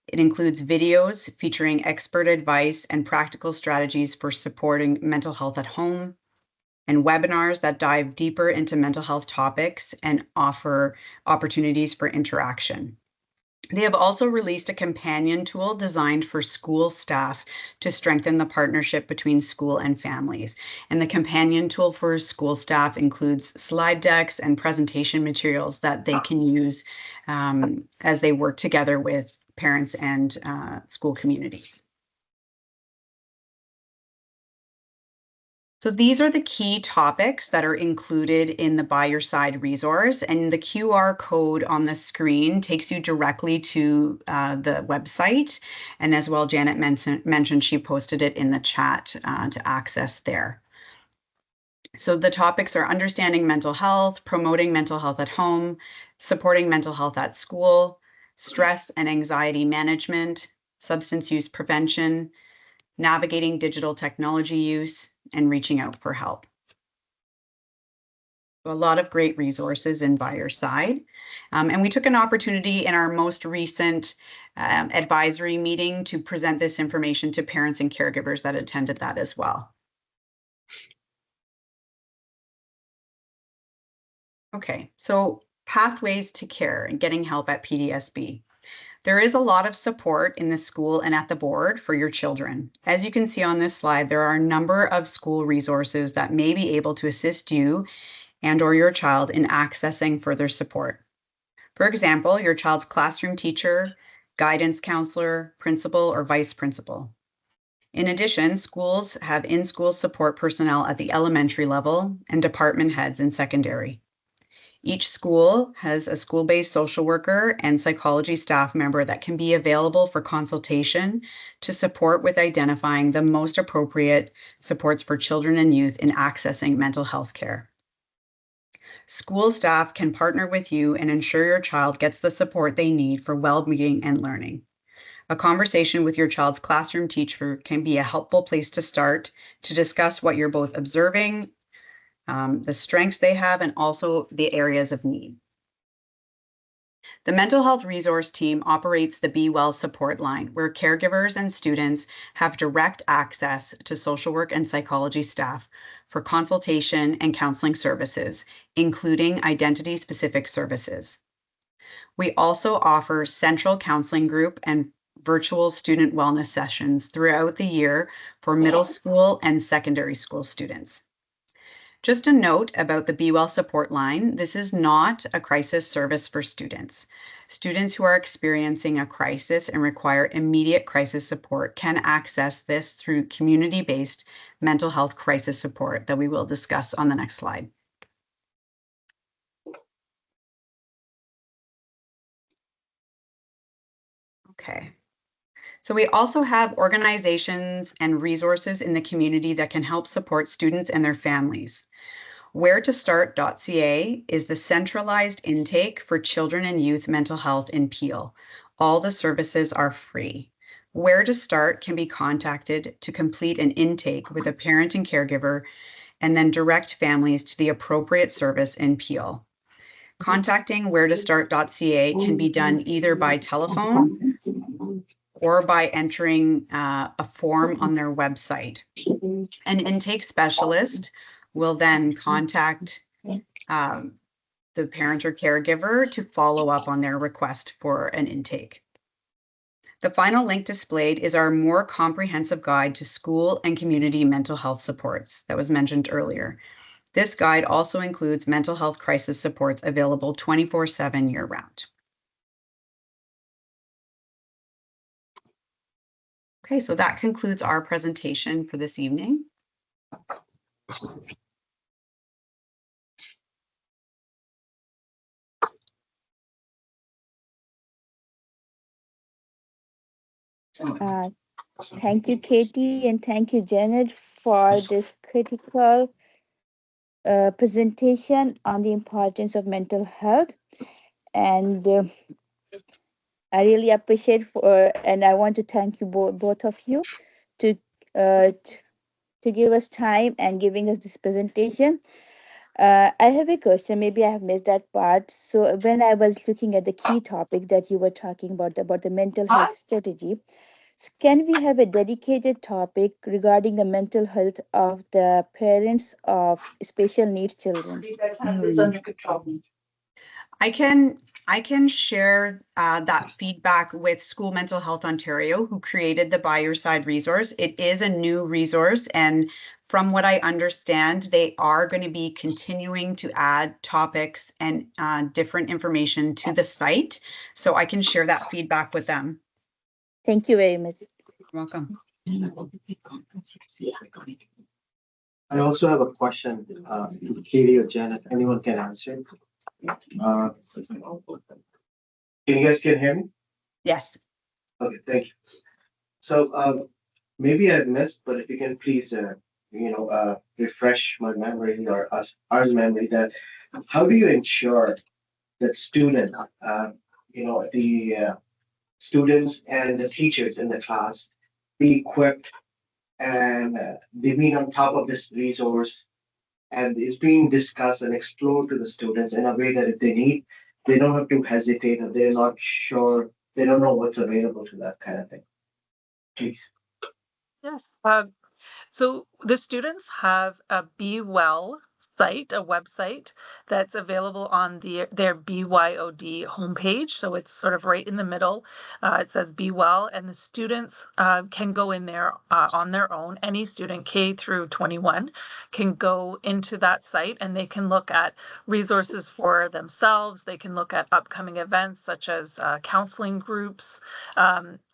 It includes videos featuring expert advice and practical strategies for supporting mental health at home, and webinars that dive deeper into mental health topics and offer opportunities for interaction. They have also released a companion tool designed for school staff to strengthen the partnership between school and families. And the companion tool for school staff includes slide decks and presentation materials that they can use as they work together with parents and school communities. So these are the key topics that are included in the By Your Side resource, and the QR code on the screen takes you directly to the website. And as well, Janet mentioned she posted it in the chat to access there. So the topics are understanding mental health, promoting mental health at home, supporting mental health at school, stress and anxiety management, substance use prevention, navigating digital technology use, and reaching out for help. A lot of great resources in By Your Side. And we took an opportunity in our most recent advisory meeting to present this information to parents and caregivers that attended that as well. Okay, so pathways to care and getting help at PDSB. There is a lot of support in the school and at the board for your children. As you can see on this slide, there are a number of school resources that may be able to assist you and or your child in accessing further support. For example, your child's classroom teacher, guidance counselor, principal, or vice principal. In addition, schools have in-school support personnel at the elementary level and department heads in secondary. Each school has a school-based social worker and psychology staff member that can be available for consultation to support with identifying the most appropriate supports for children and youth in accessing mental health care. School staff can partner with you and ensure your child gets the support they need for well-being and learning. A conversation with your child's classroom teacher can be a helpful place to start to discuss what you're both observing, the strengths they have, and also the areas of need. The mental health resource team operates the Be Well support line, where caregivers and students have direct access to social work and psychology staff for consultation and counseling services, including identity-specific services. We also offer central counseling group and virtual student wellness sessions throughout the year for middle school and secondary school students. Just a note about the Be Well support line, this is not a crisis service for students. Students who are experiencing a crisis and require immediate crisis support can access this through community-based mental health crisis support that we will discuss on the next slide. Okay. So we also have organizations and resources in the community that can help support students and their families. Wheretostart.ca is the centralized intake for children and youth mental health in Peel. All the services are free. Where to Start can be contacted to complete an intake with a parent and caregiver and then direct families to the appropriate service in Peel. Contacting wheretostart.ca can be done either by telephone or by entering a form on their website. An intake specialist will then contact the parent or caregiver to follow up on their request for an intake. The final link displayed is our more comprehensive guide to school and community mental health supports that was mentioned earlier. This guide also includes mental health crisis supports available 24/7 year-round. Okay, so that concludes our presentation for this evening.
Thank you, Katie, and thank you, Janet, for this critical presentation on the importance of mental health. And I really appreciate and I want to thank you both of you to give us time and giving us this presentation. I have a question. Maybe I have missed that part. So when I was looking at the key topic that you were talking about the mental health strategy, so can we have a dedicated topic regarding the mental health of the parents of special needs children?
I can share that feedback with School Mental Health Ontario, who created the By Your Side resource. It is a new resource, and from what I understand, they are going to be continuing to add topics and different information to the site. So I can share that feedback with them.
Thank you very much.
You're welcome.
I also have a question, Katie or Janet, anyone can answer. Can you guys hear me?
Yes.
Okay, thank you. So maybe I've missed, but if you can please, refresh my memory or ours memory that how do you ensure that students, the students and the teachers in the class be equipped and they be on top of this resource and it's being discussed and explored to the students in a way that if they need, they don't have to hesitate or they're not sure, they don't know what's available to that kind of thing. Please.
Yes. So the students have a Be Well site, a website that's available on their BYOD homepage. So it's sort of right in the middle. It says Be Well, and the students can go in there on their own. Any student K through 21 can go into that site and they can look at resources for themselves. They can look at upcoming events such as counseling groups.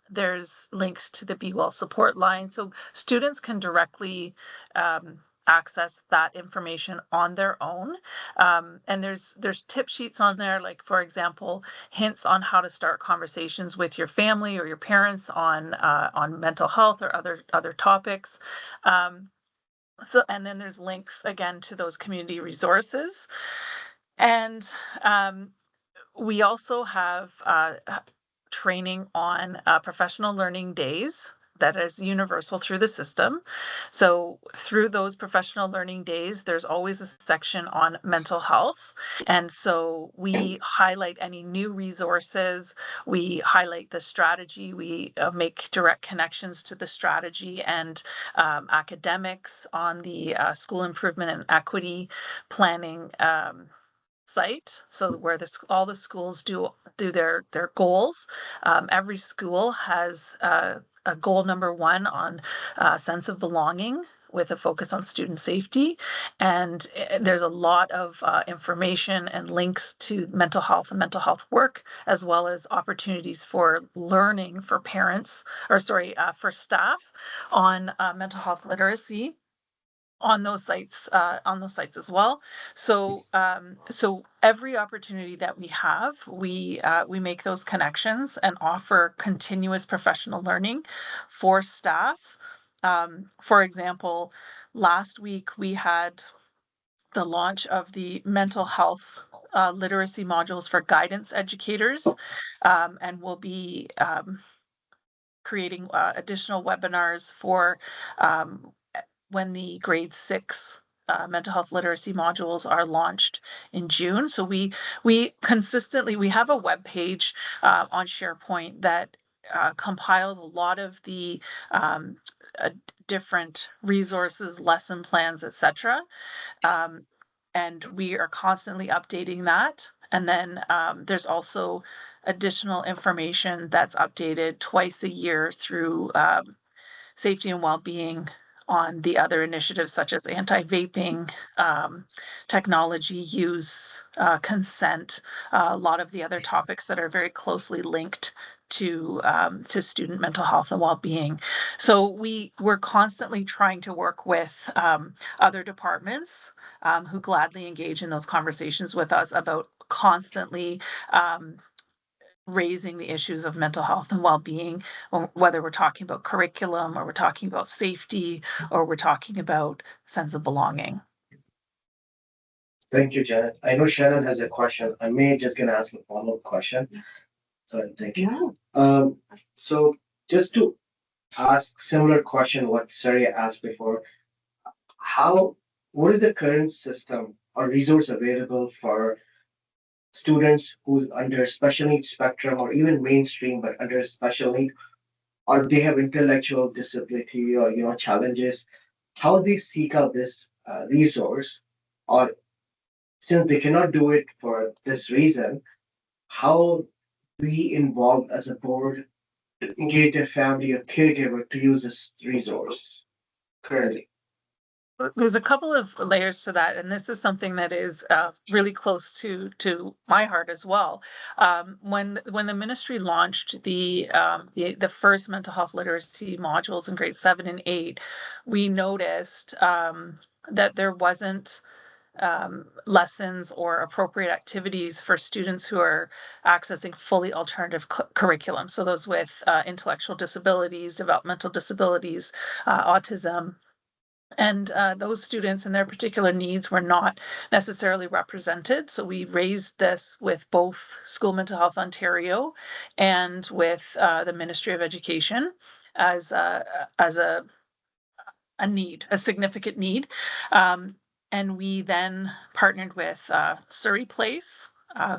There's links to the Be Well support line. So students can directly access that information on their own. And there's tip sheets on there, like, for example, hints on how to start conversations with your family or your parents on mental health or other topics. And then there's links again to those community resources. And we also have training on professional learning days that is universal through the system. So through those professional learning days, there's always a section on mental health. And so we highlight any new resources, we highlight the strategy, we make direct connections to the strategy and academics on the school improvement and equity planning site, so where all the schools do their goals. Every school has a goal number 1 on sense of belonging with a focus on student safety, and there's a lot of information and links to mental health and mental health work, as well as opportunities for learning for parents, for staff on mental health literacy on those sites as well. So every opportunity that we have, we make those connections and offer continuous professional learning for staff. For example, last week we had the launch of the mental health literacy modules for guidance educators, and we'll be creating additional webinars for when the grade 6 mental health literacy modules are launched in June. So we have a web page on SharePoint that compiles a lot of the different resources, lesson plans, etc. and we are constantly updating that. And then there's also additional information that's updated twice a year through safety and well-being on the other initiatives such as anti-vaping, technology use, consent, a lot of the other topics that are very closely linked to student mental health and well-being. So we're constantly trying to work with other departments who gladly engage in those conversations with us about constantly raising the issues of mental health and well-being, whether we're talking about curriculum or we're talking about safety or we're talking about sense of belonging.
Thank you, Janet. I know Shannon has a question. I may just gonna ask a follow-up question. So thank you. So just to ask similar question what Saria asked before, what is the current system or resource available for students who's under special needs spectrum or even mainstream but under special need, or they have intellectual disability or challenges, how they seek out this resource, or since they cannot do it for this reason, how we involve as a board to engage their family or caregiver to use this resource currently?
There's a couple of layers to that, and this is something that is really close to my heart as well. When the ministry launched the first mental health literacy modules in grades 7 and 8, we noticed that there wasn't lessons or appropriate activities for students who are accessing fully alternative curriculum. So those with intellectual disabilities, developmental disabilities, autism. And those students and their particular needs were not necessarily represented. So we raised this with both School Mental Health Ontario and with the Ministry of Education as a need, a significant need. And we then partnered with Surrey Place,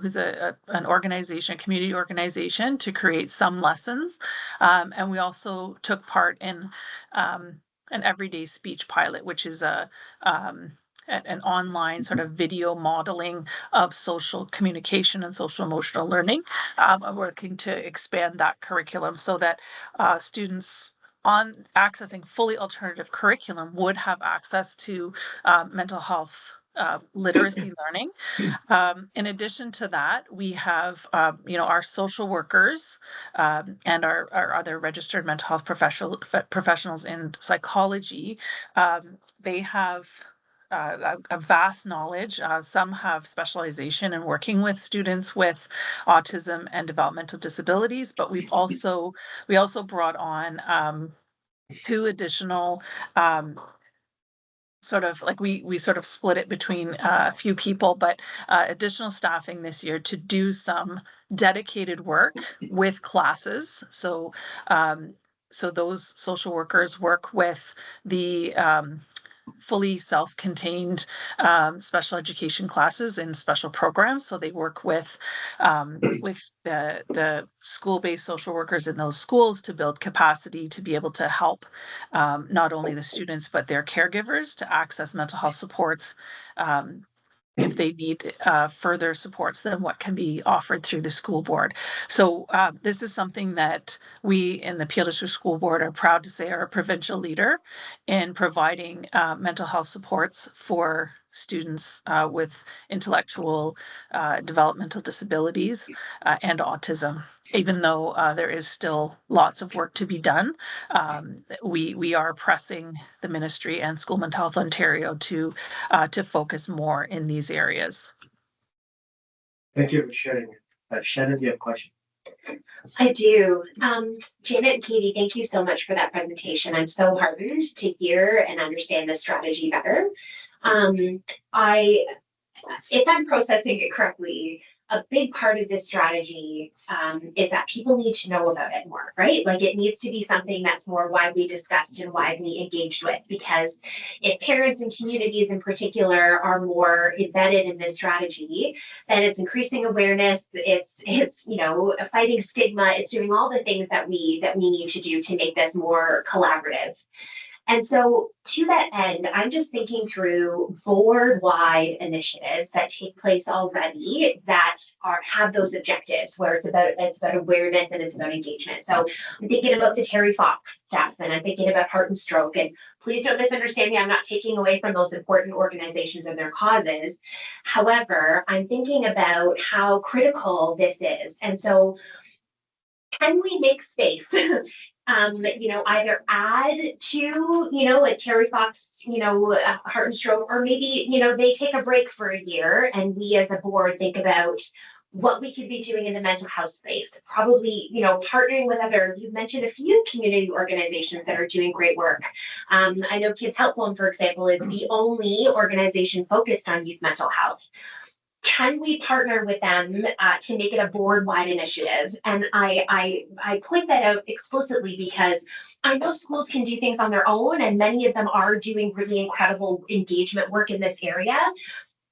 who's an organization, a community organization, to create some lessons. And we also took part in an everyday speech pilot, which is an online sort of video modeling of social communication and social emotional learning. Working to expand that curriculum so that students on accessing fully alternative curriculum would have access to mental health literacy learning. In addition to that, we have our social workers and our other registered mental health professionals in psychology. They have a vast knowledge. Some have specialization in working with students with autism and developmental disabilities, but we also brought on 2 additional sort of like we sort of split it between a few people, but additional staffing this year to do some dedicated work with classes. So those social workers work with the fully self-contained special education classes in special programs. So they work with the school-based social workers in those schools to build capacity to be able to help not only the students but their caregivers to access mental health supports if they need further supports than what can be offered through the school board. So this is something that we in the Peelschools School Board are proud to say are a provincial leader in providing mental health supports for students with intellectual developmental disabilities and autism. Even though there is still lots of work to be done, we are pressing the ministry and School Mental Health Ontario to focus more in these areas.
Thank you for sharing it. Shannon, do you have a question?
I do. Janet and Katie, thank you so much for that presentation. I'm so heartened to hear and understand the strategy better. If I'm processing it correctly, a big part of this strategy is that people need to know about it more, right? Like it needs to be something that's more widely discussed and widely engaged with, because if parents and communities in particular are more embedded in this strategy, then it's increasing awareness, it's fighting stigma, it's doing all the things that we need to do to make this more collaborative. And so to that end, I'm just thinking through board-wide initiatives that take place already that have those objectives where it's about awareness and it's about engagement. So I'm thinking about the Terry Fox stuff, and I'm thinking about Heart and Stroke. And please don't misunderstand me, I'm not taking away from those important organizations and their causes. However, I'm thinking about how critical this is. And so can we make space? Either add to, a Terry Fox, Heart and Stroke, or maybe, they take a break for a year and we as a board think about what we could be doing in the mental health space. Probably, partnering with you've mentioned a few community organizations that are doing great work. I know Kids Help Phone, for example, is the only organization focused on youth mental health. Can we partner with them to make it a board-wide initiative? And I point that out explicitly because I know schools can do things on their own, and many of them are doing really incredible engagement work in this area.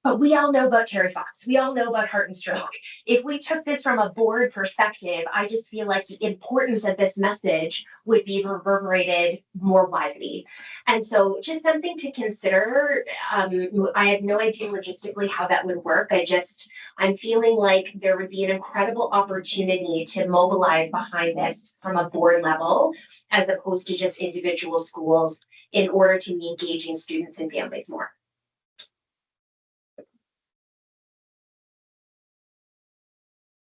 But we all know about Terry Fox. We all know about Heart and Stroke. If we took this from a board perspective, I just feel like the importance of this message would be reverberated more widely. And so just something to consider. I have no idea logistically how that would work. I'm feeling like there would be an incredible opportunity to mobilize behind this from a board level, as opposed to just individual schools, in order to be engaging students and families more.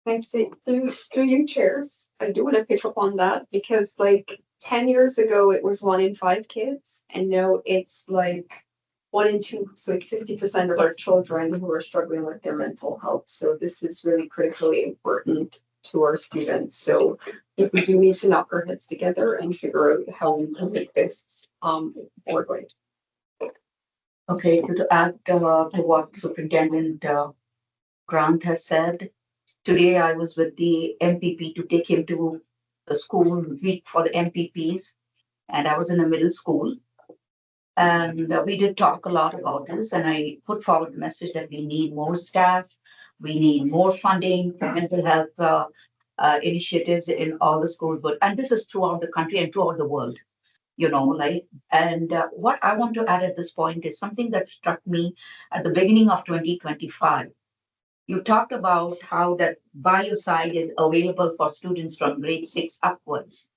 Thanks. Through you, chairs, I do want to pick up on that because 10 years ago it was 1 in 5 kids, and now it's 1 in 2. So it's 50% of our children who are struggling with their mental health. So this is really critically important to our students. So if we do need to knock our heads together and figure out how we can make this board-wide.
Okay, so to add to what Superintendent Grant has said, today I was with the MPP to take him to the school week for the MPPs, and I was in a middle school. And we did talk a lot about this, and I put forward the message that we need more staff, we need more funding for mental health initiatives in all the schools, and this is throughout the country and throughout the world, and what I want to add at this point is something that struck me at the beginning of 2025. You talked about how that biocide is available for students from grade 6 upwards.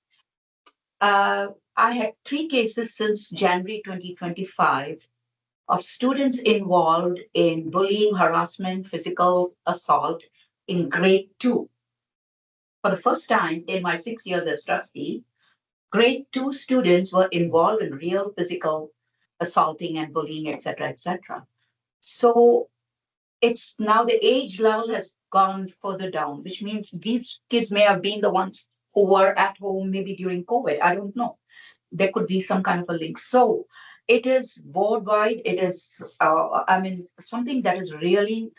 I had 3 cases since January 2025 of students involved in bullying, harassment, physical assault in grade 2. For the first time in my 6 years as trustee, grade 2 students were involved in real physical assaulting and bullying, etc., etc. So it's now the age level has gone further down, which means these kids may have been the ones who were at home maybe during COVID. I don't know. There could be some kind of a link. So it is board wide. It is, something that is really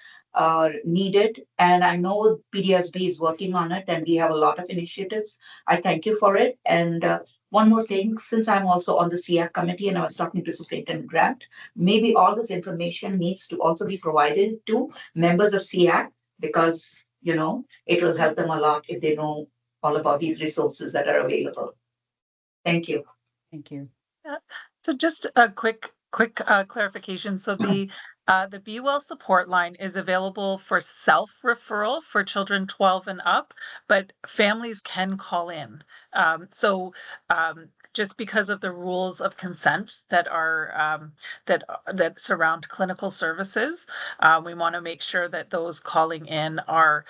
needed. And I know PDSB is working on it, and we have a lot of initiatives. I thank you for it. And one more thing, since I'm also on the CIAC committee and I was talking to Superintendent Grant, maybe all this information needs to also be provided to members of CIAC, because, it will help them a lot if they know all about these resources that are available. Thank you.
Thank you.
Yeah. So just a quick clarification. So the Be Well support line is available for self-referral for children 12 and up, but families can call in. Just because of the rules of consent that are that surround clinical services, we want to make sure that those calling in are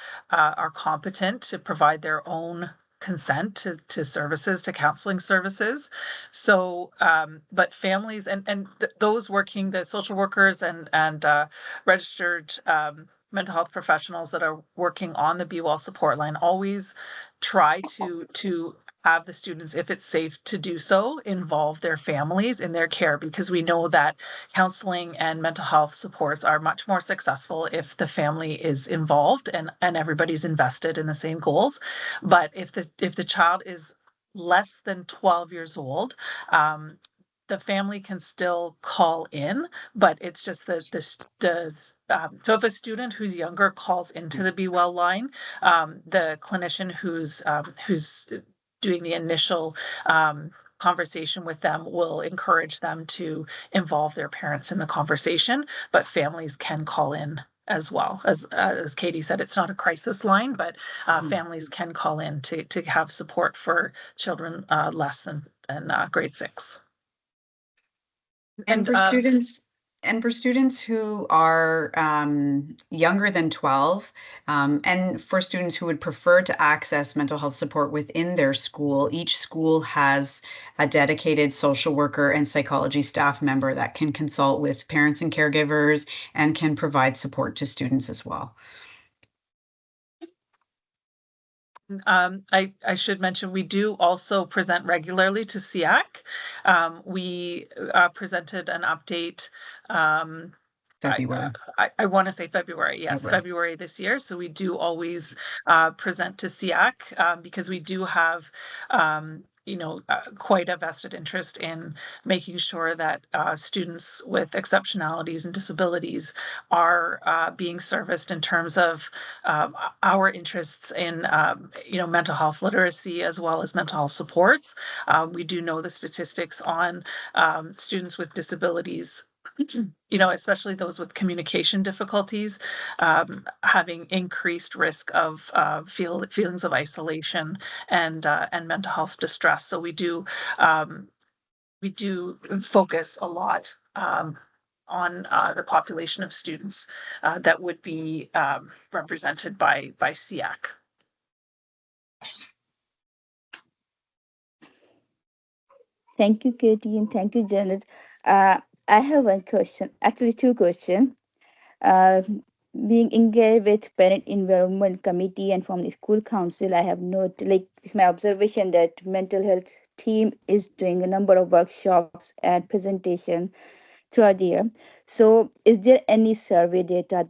competent to provide their own consent to services, to counseling services. So, but families and those working, the social workers and registered mental health professionals that are working on the Be Well support line always try to have the students, if it's safe to do so, involve their families in their care, because we know that counseling and mental health supports are much more successful if the family is involved and everybody's invested in the same goals. But if the child is less than 12 years old, the family can still call in, but it's just so if a student who's younger calls into the Be Well line, the clinician who's doing the initial conversation with them will encourage them to involve their parents in the conversation, but families can call in as well. As Katie said, it's not a crisis line, but families can call in to have support for children less than grade 6.
And for students who are younger than 12, and for students who would prefer to access mental health support within their school, each school has a dedicated social worker and psychology staff member that can consult with parents and caregivers and can provide support to students as well.
I should mention we do also present regularly to SEAC. We presented an update.
February.
I want to say February. Yes,
Okay.
February this year. So we do always present to SEAC because we do have quite a vested interest in making sure that students with exceptionalities and disabilities are being serviced in terms of our interests in mental health literacy as well as mental health supports. We do know the statistics on students with disabilities, especially those with communication difficulties, having increased risk of feelings of isolation and mental health distress. So we do focus a lot on the population of students that would be represented by SEAC.
Thank you, Katie, and thank you, Janet. I have one question, actually two questions. Being engaged with parent involvement committee and from the school council, I have noted, it's my observation that mental health team is doing a number of workshops and presentation throughout the year. So is there any survey data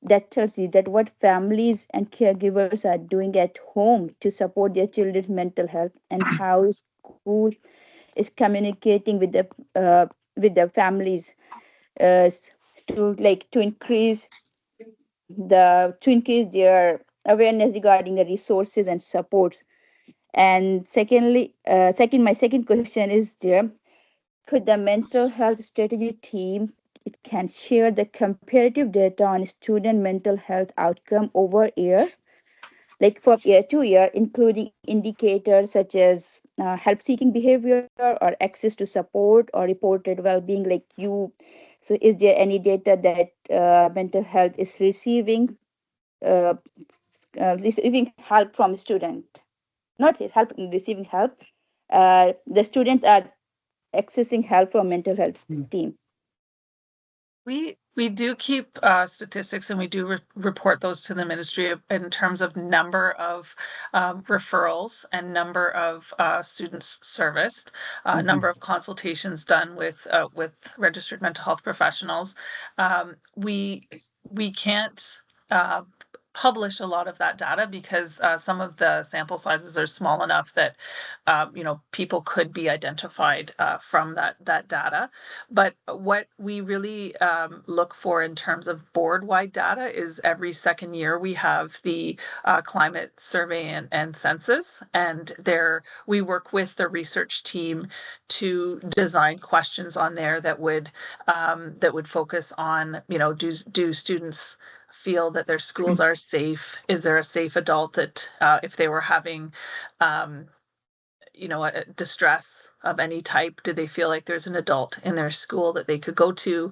that tells you that what families and caregivers are doing at home to support their children's mental health, and how school is communicating with the families to increase their awareness regarding the resources and supports? And secondly, my second question is there, could the mental health strategy team it can share the comparative data on student mental health outcome over year, like from year to year, including indicators such as help seeking behavior or access to support or reported well-being, like you? So is there any data that mental health is uh, receiving help from student, not help, receiving help, the students are accessing help from mental health team?
We do keep statistics, and we do report those to the ministry in terms of number of referrals and number of students serviced, number of consultations done with registered mental health professionals. We can't publish a lot of that data because some of the sample sizes are small enough that people could be identified from that data. But what we really look for in terms of board-wide data is every second year we have the climate survey and census, and there we work with the research team to design questions on there that would focus on, do students feel that their schools are safe? Is there a safe adult that if they were having a distress of any type, do they feel like there's an adult in their school that they could go to?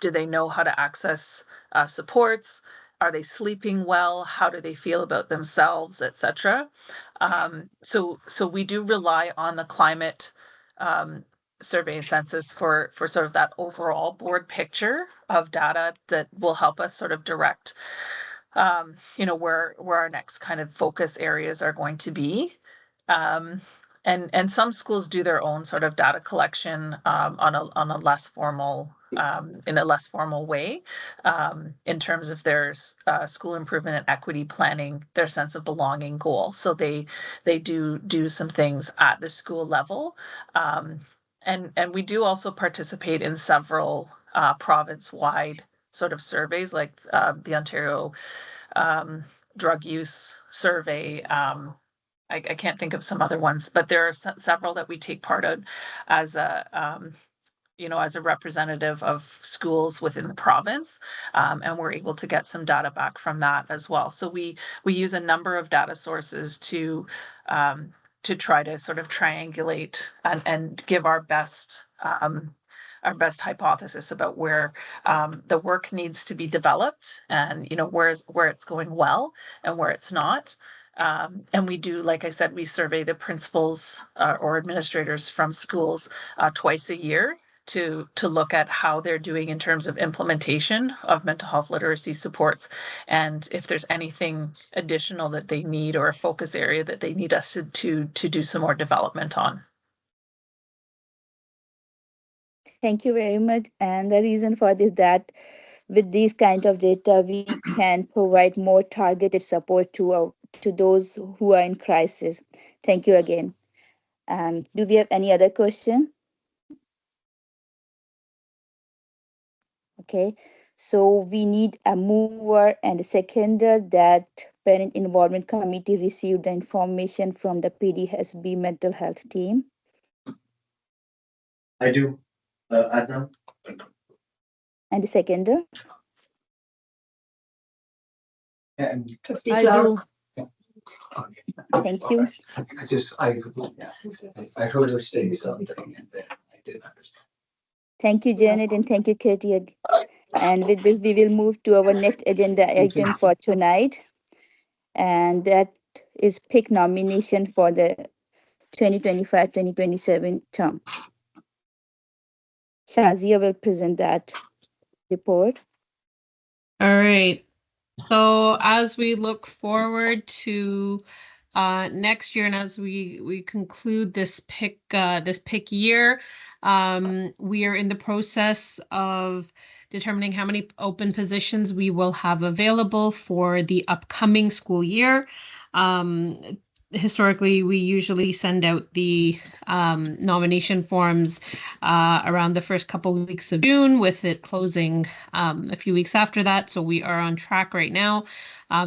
Do they know how to access supports? Are they sleeping well? How do they feel about themselves, etc.? So we do rely on the climate survey and census for sort of that overall board picture of data that will help us sort of direct where our next kind of focus areas are going to be. And some schools do their own sort of data collection on a less formal in a less formal way in terms of their school improvement and equity planning, their sense of belonging goal. So they do some things at the school level. And we do also participate in several province-wide sort of surveys, like the Ontario Drug Use Survey. I can't think of some other ones, but there are several that we take part in as a as a representative of schools within the province, and we're able to get some data back from that as well. So we use a number of data sources to try to sort of triangulate and give our best hypothesis about where the work needs to be developed, and where it's going well and where it's not. And we do, like I said, we survey the principals or administrators from schools twice a year to look at how they're doing in terms of implementation of mental health literacy supports, and if there's anything additional that they need or a focus area that they need us to do some more development on.
Thank you very much. And the reason for this that with these kind of data, we can provide more targeted support to those who are in crisis. Thank you again. Do we have any other question? Okay, so we need a mover and a seconder that Parent Involvement Committee received the information from the PDSB mental health team.
I do, Adnan.
And the seconder?
And
I do. Thank you.
I heard her say something and then I didn't understand.
Thank you, Janet, and thank you, Katie. And with this, we will move to our next agenda item for tonight. And that is PIC nomination for the 2025-2027 term. Shazia will present that report.
All right. So as we look forward to next year, and as we conclude this PIC year, we are in the process of determining how many open positions we will have available for the upcoming school year. Historically, we usually send out the nomination forms around the first couple of weeks of June, with it closing a few weeks after that. So we are on track right now.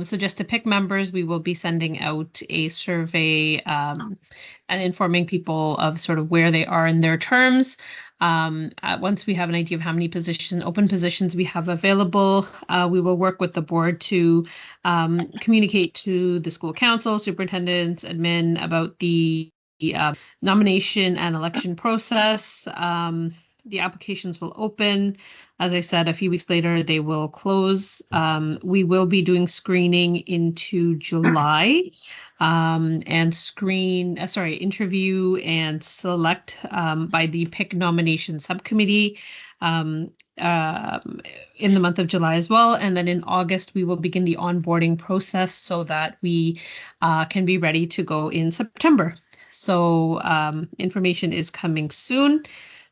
So just to PIC members, we will be sending out a survey and informing people of sort of where they are in their terms. Once we have an idea of how many open positions we have available, we will work with the board to communicate to the school council, superintendents, admin about the nomination and election process. The applications will open. As I said, a few weeks later, they will close. We will be doing screening into July and interview and select by the PIC nomination subcommittee in the month of July as well. And then in August, we will begin the onboarding process so that we can be ready to go in September. So information is coming soon.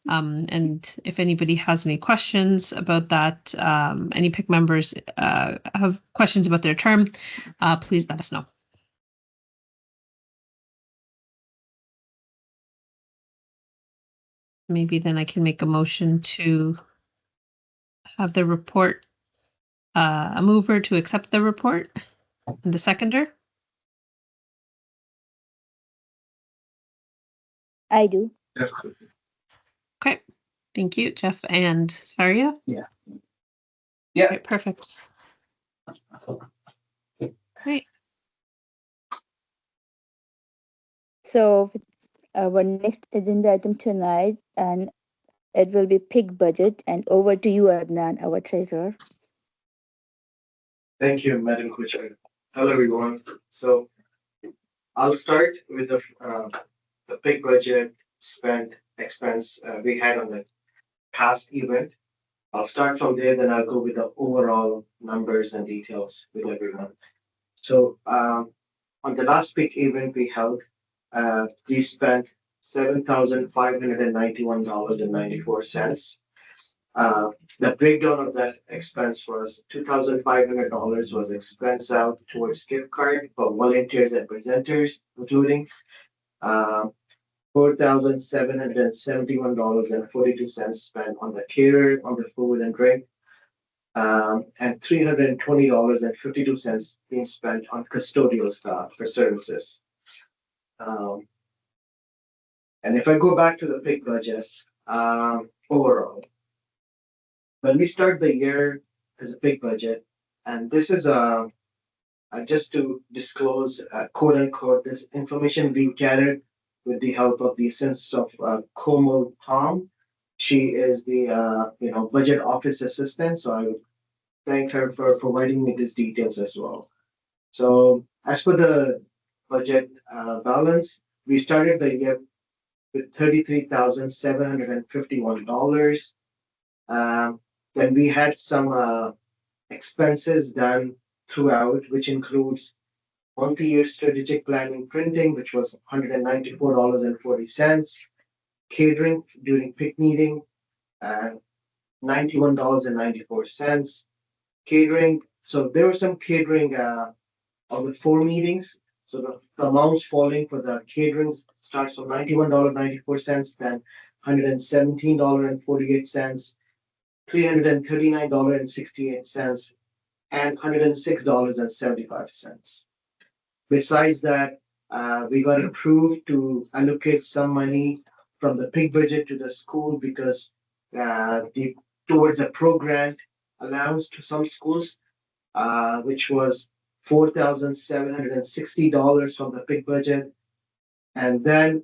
And if anybody has any questions about that, any PIC members have questions about their term, please let us know. Maybe then I can make a motion to have the report, a mover to accept the report, and the seconder.
I do.
Okay, thank you, Jeff and Saria.
Yeah.
Okay, perfect. Great.
So our next agenda item tonight, and it will be PIC budget. And over to you, Adnan, our treasurer.
Thank you, Madam Co-Chair. Hello, everyone. So I'll start with the PIC budget spent expense we had on the past event. I'll start from there, then I'll go with the overall numbers and details with everyone. So on the last PIC event we held, we spent $7,591.94. The breakdown of that expense was $2,500 was expense out towards gift card for volunteers and presenters, including $4,771.42 spent on the caterer, on the food and drink, and $320.52 being spent on custodial staff for services. Um, and if I go back to the PIC budget, overall, when we start the year as a PIC budget, and this is just to disclose, quote unquote, this information being gathered with the help of the assistance of Komal Tom. She is the budget office assistant, so I would thank her for providing me these details as well. So as for the budget balance, we started the year with $33,751. Then we had some expenses done throughout, which includes multi-year strategic planning printing, which was $194.40, catering during PIC meeting, $91.94, catering. So there was some catering of the 4 meetings. So the amounts falling for the caterings starts from $91.94, then $117.48, $339.68, and $106.75. Besides that, we got approved to allocate some money from the PIC budget to the school because towards a program allowance to some schools, which was $4,760 from the PIC budget. And then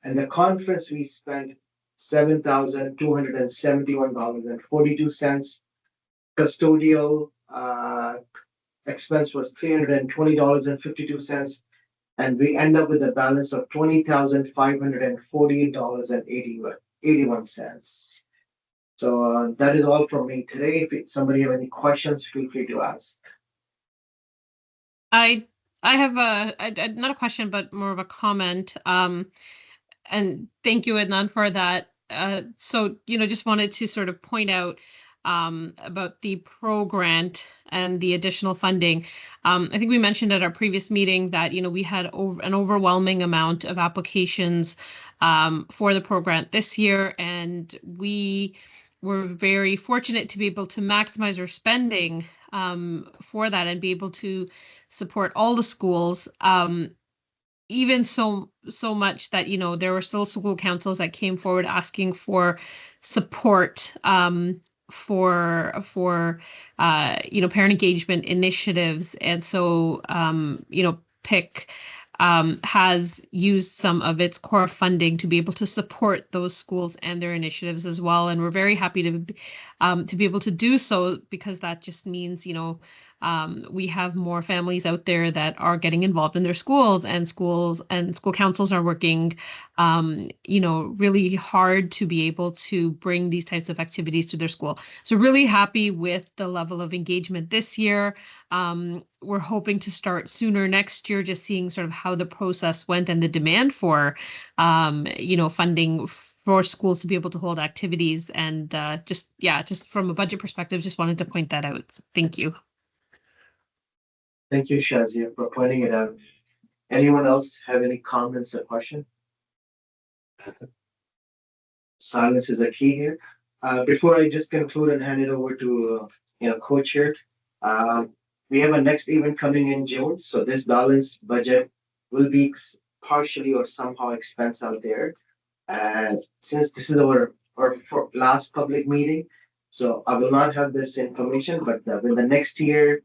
in the conference, we spent $7,271.42. Custodial expense was $320.52. And we end up with a balance of $20,548.81. So that is all from me today. If somebody have any questions, feel free to ask.
I have not a question, but more of a comment. And thank you, Adnan, for that. So, just wanted to sort of point out about the pro grant and the additional funding. I think we mentioned at our previous meeting that, we had an overwhelming amount of applications for the pro grant this year, and we were very fortunate to be able to maximize our spending for that and be able to support all the schools. Even so much that there were still school councils that came forward asking for support for parent engagement initiatives, and so PIC has used some of its core funding to be able to support those schools and their initiatives as well, and we're very happy to be able to do so, because that just means we have more families out there that are getting involved in their schools and school councils are working, really hard to be able to bring these types of activities to their school. So really happy with the level of engagement this year. We're hoping to start sooner next year, just seeing sort of how the process went and the demand for, funding for schools to be able to hold activities. And just from a budget perspective, just wanted to point that out. Thank you.
Thank you, Shazia, for pointing it out. Anyone else have any comments or questions? Silence is a key here. Before I just conclude and hand it over to coach here, we have a next event coming in June. So this balanced budget will be partially or somehow expense out there. And since this is our last public meeting, so I will not have this information, but when the next year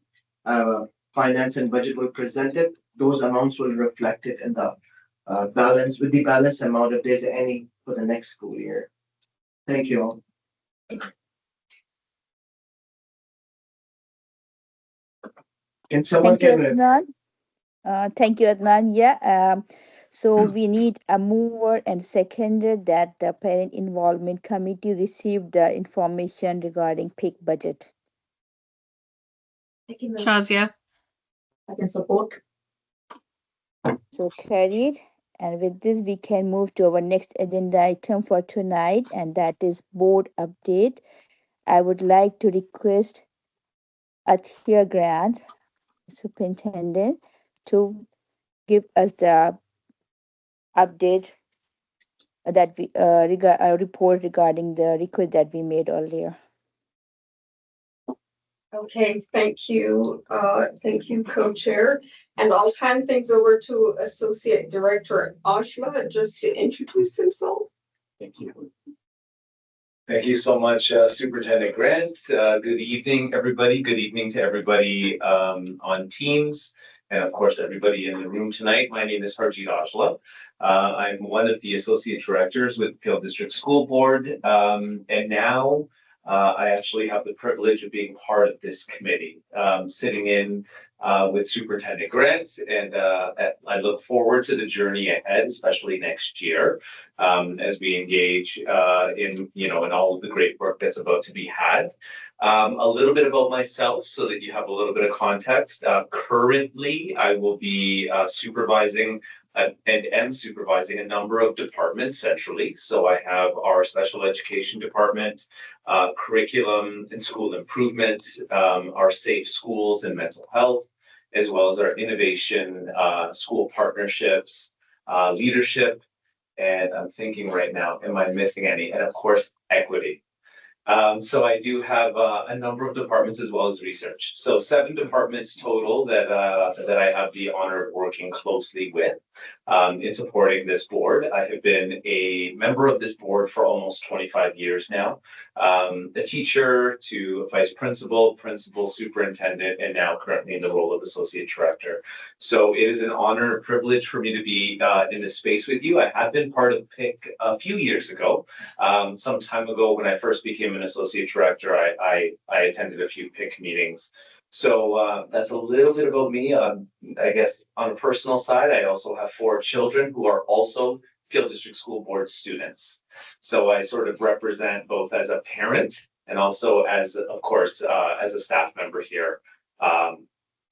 finance and budget will present it, those amounts will reflect it in the balance amount if there's any for the next school year. Thank you all. Can someone
Thank you, Adnan. Thank you, Adnan. Yeah. So we need a mover and seconder that the parent involvement committee received information regarding PIC budget.
Shazia.
I can support.
So carried. And with this, we can move to our next agenda item for tonight, and that is board update. I would like to request Athia Grant, superintendent, to give us the update that we report regarding the request that we made earlier.
Okay, thank you. Thank you, co-chair. And I'll hand things over to Associate Director Ashla just to introduce himself.
Thank you. Thank you so much, Superintendent Grant. Good evening, everybody. Good evening to everybody on Teams, and of course, everybody in the room tonight. My name is Harjeet Ajla. I'm one of the Associate Directors with Peel District School Board, and now I actually have the privilege of being part of this committee, sitting in with Superintendent Grant, and I look forward to the journey ahead, especially next year, as we engage in all of the great work that's about to be had. A little bit about myself so that you have a little bit of context. Currently, I will be supervising and am supervising a number of departments centrally. So I have our special education department, curriculum and school improvement, our safe schools and mental health, as well as our innovation, school partnerships, leadership, and I'm thinking right now, am I missing any? And of course, equity. So I do have a number of departments as well as research. So 7 departments total that I have the honor of working closely with in supporting this board. I have been a member of this board for almost 25 years now. A teacher to a vice principal, principal, superintendent, and now currently in the role of associate director. So it is an honor and privilege for me to be in this space with you. I have been part of PIC a few years ago. Some time ago when I first became an associate director, I attended a few PIC meetings. So that's a little bit about me. I guess on a personal side, I also have 4 children who are also Peel District School Board students. So I sort of represent both as a parent and also as, of course, as a staff member here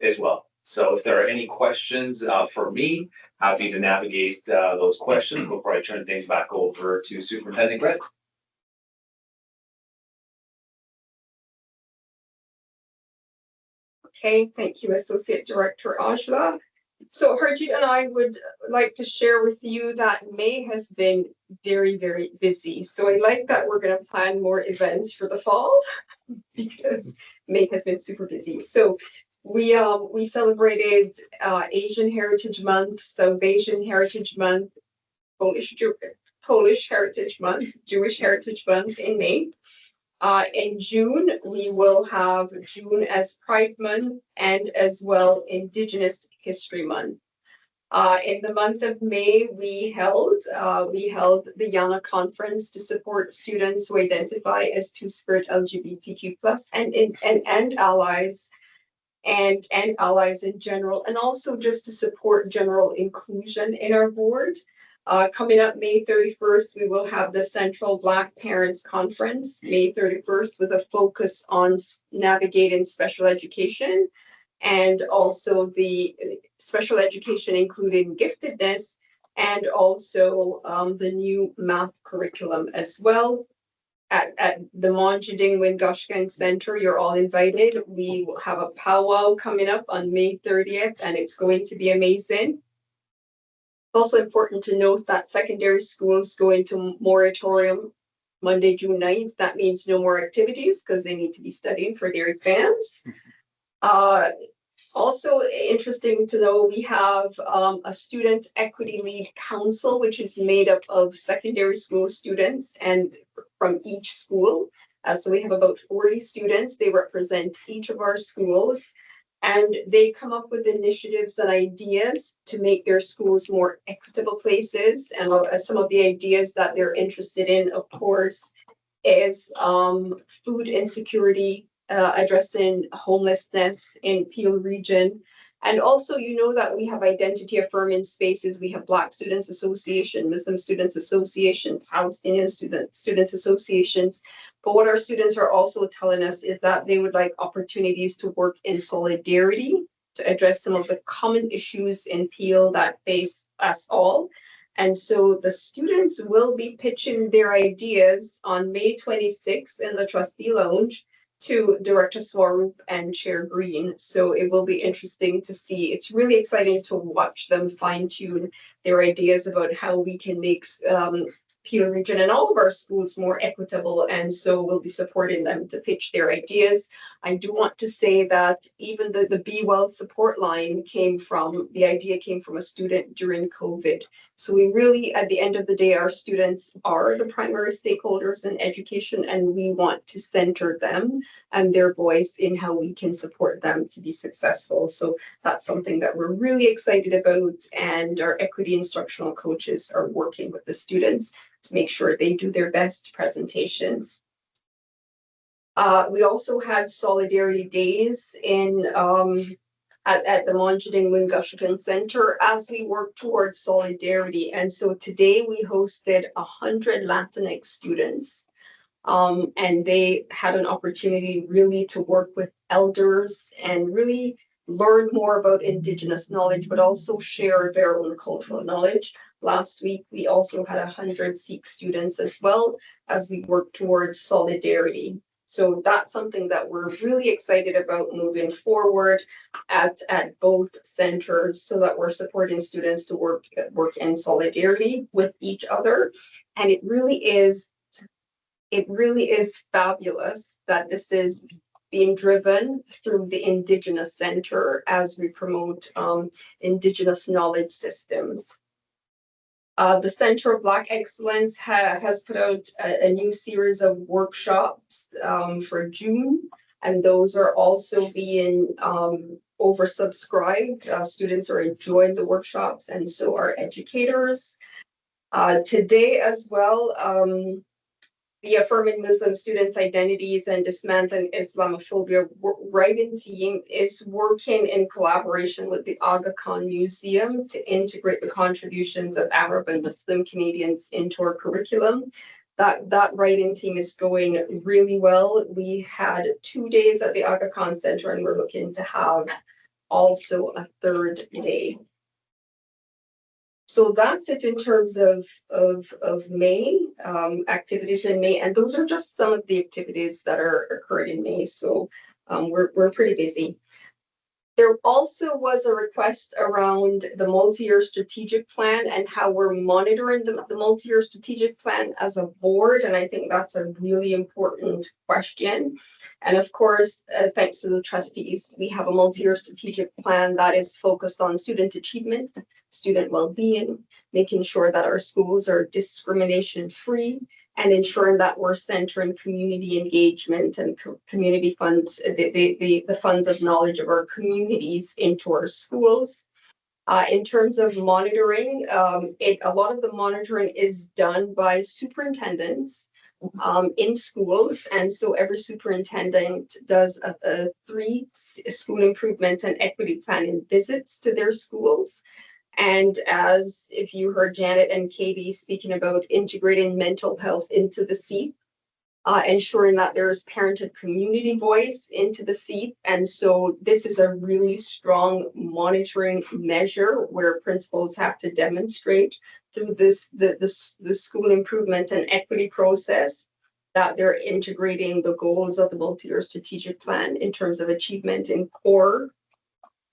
as well. So if there are any questions for me, happy to navigate those questions before I turn things back over to Superintendent Grant.
Okay, thank you, Associate Director Ajla. So Harjeet and I would like to share with you that May has been very, very busy. So I like that we're going to plan more events for the fall because May has been super busy. So we celebrated Asian Heritage Month, South Asian Heritage Month, Polish Heritage Month, Jewish Heritage Month in May. In June, we will have June as Pride Month and as well Indigenous History Month. In the month of May, we held the Yana Conference to support students who identify as Two-Spirit LGBTQ+ and allies and allies in general, and also just to support general inclusion in our board. Coming up May 31st, we will have the Central Black Parents Conference, May 31st, with a focus on navigating special education and also the special education, including giftedness, and also the new math curriculum as well. At the Monjading Wingashgang Center, you're all invited. We will have a powwow coming up on May 30th, and it's going to be amazing. It's also important to note that secondary schools go into moratorium Monday, June 9th. That means no more activities because they need to be studying for their exams. Also interesting to know, we have a student equity lead council, which is made up of secondary school students and from each school. So we have about 40 students. They represent each of our schools. And they come up with initiatives and ideas to make their schools more equitable places. And some of the ideas that they're interested in, of course, is food insecurity, addressing homelessness in Peel region. And also, you know that we have identity affirming spaces. We have Black Students Association, Muslim Students Association, Palestinian Students Associations. But what our students are also telling us is that they would like opportunities to work in solidarity to address some of the common issues in Peel that face us all. And so the students will be pitching their ideas on May 26th in the Trustee Lounge to Director Swaroop and Chair Green. So it will be interesting to see. It's really exciting to watch them fine-tune their ideas about how we can make Peel Region and all of our schools more equitable. And so we'll be supporting them to pitch their ideas. I do want to say that even the Be Well support line the idea came from a student during COVID. So we really, at the end of the day, our students are the primary stakeholders in education, and we want to center them and their voice in how we can support them to be successful. So that's something that we're really excited about, and our equity instructional coaches are working with the students to make sure they do their best presentations. We also had Solidarity Days at the Monjading Wingushigan Center as we work towards solidarity. And so today we hosted 100 Latinx students, and they had an opportunity really to work with elders and really learn more about Indigenous knowledge, but also share their own cultural knowledge. Last week, we also had 100 Sikh students as well as we work towards solidarity. So that's something that we're really excited about moving forward at both centers, so that we're supporting students to work in solidarity with each other. And it really is fabulous that this is being driven through the Indigenous Center as we promote Indigenous knowledge systems. The Center of Black Excellence has put out a new series of workshops for June, and those are also being oversubscribed. Students are enjoying the workshops, and so are educators. Today as well, the Affirming Muslim Students' Identities and Dismantling Islamophobia writing team is working in collaboration with the Aga Khan Museum to integrate the contributions of Arab and Muslim Canadians into our curriculum. That writing team is going really well. We had 2 days at the Aga Khan Center, and we're looking to have also a third day. So that's it in terms of May, activities in May, and those are just some of the activities that are occurring in May. So we're pretty busy. There also was a request around the multi-year strategic plan and how we're monitoring the multi-year strategic plan as a board. And I think that's a really important question. And of course, thanks to the trustees, we have a multi-year strategic plan that is focused on student achievement, student well-being, making sure that our schools are discrimination-free, and ensuring that we're centering community engagement and community funds, the funds of knowledge of our communities into our schools. In terms of monitoring, a lot of the monitoring is done by superintendents in schools. And so every superintendent does a 3 school improvement and equity planning visits to their schools. And as if you heard Janet and Katie speaking about integrating mental health into the SEEP, ensuring that there is parented community voice into the SEEP. And so this is a really strong monitoring measure where principals have to demonstrate through the school improvement and equity process that they're integrating the goals of the multi-year strategic plan in terms of achievement in core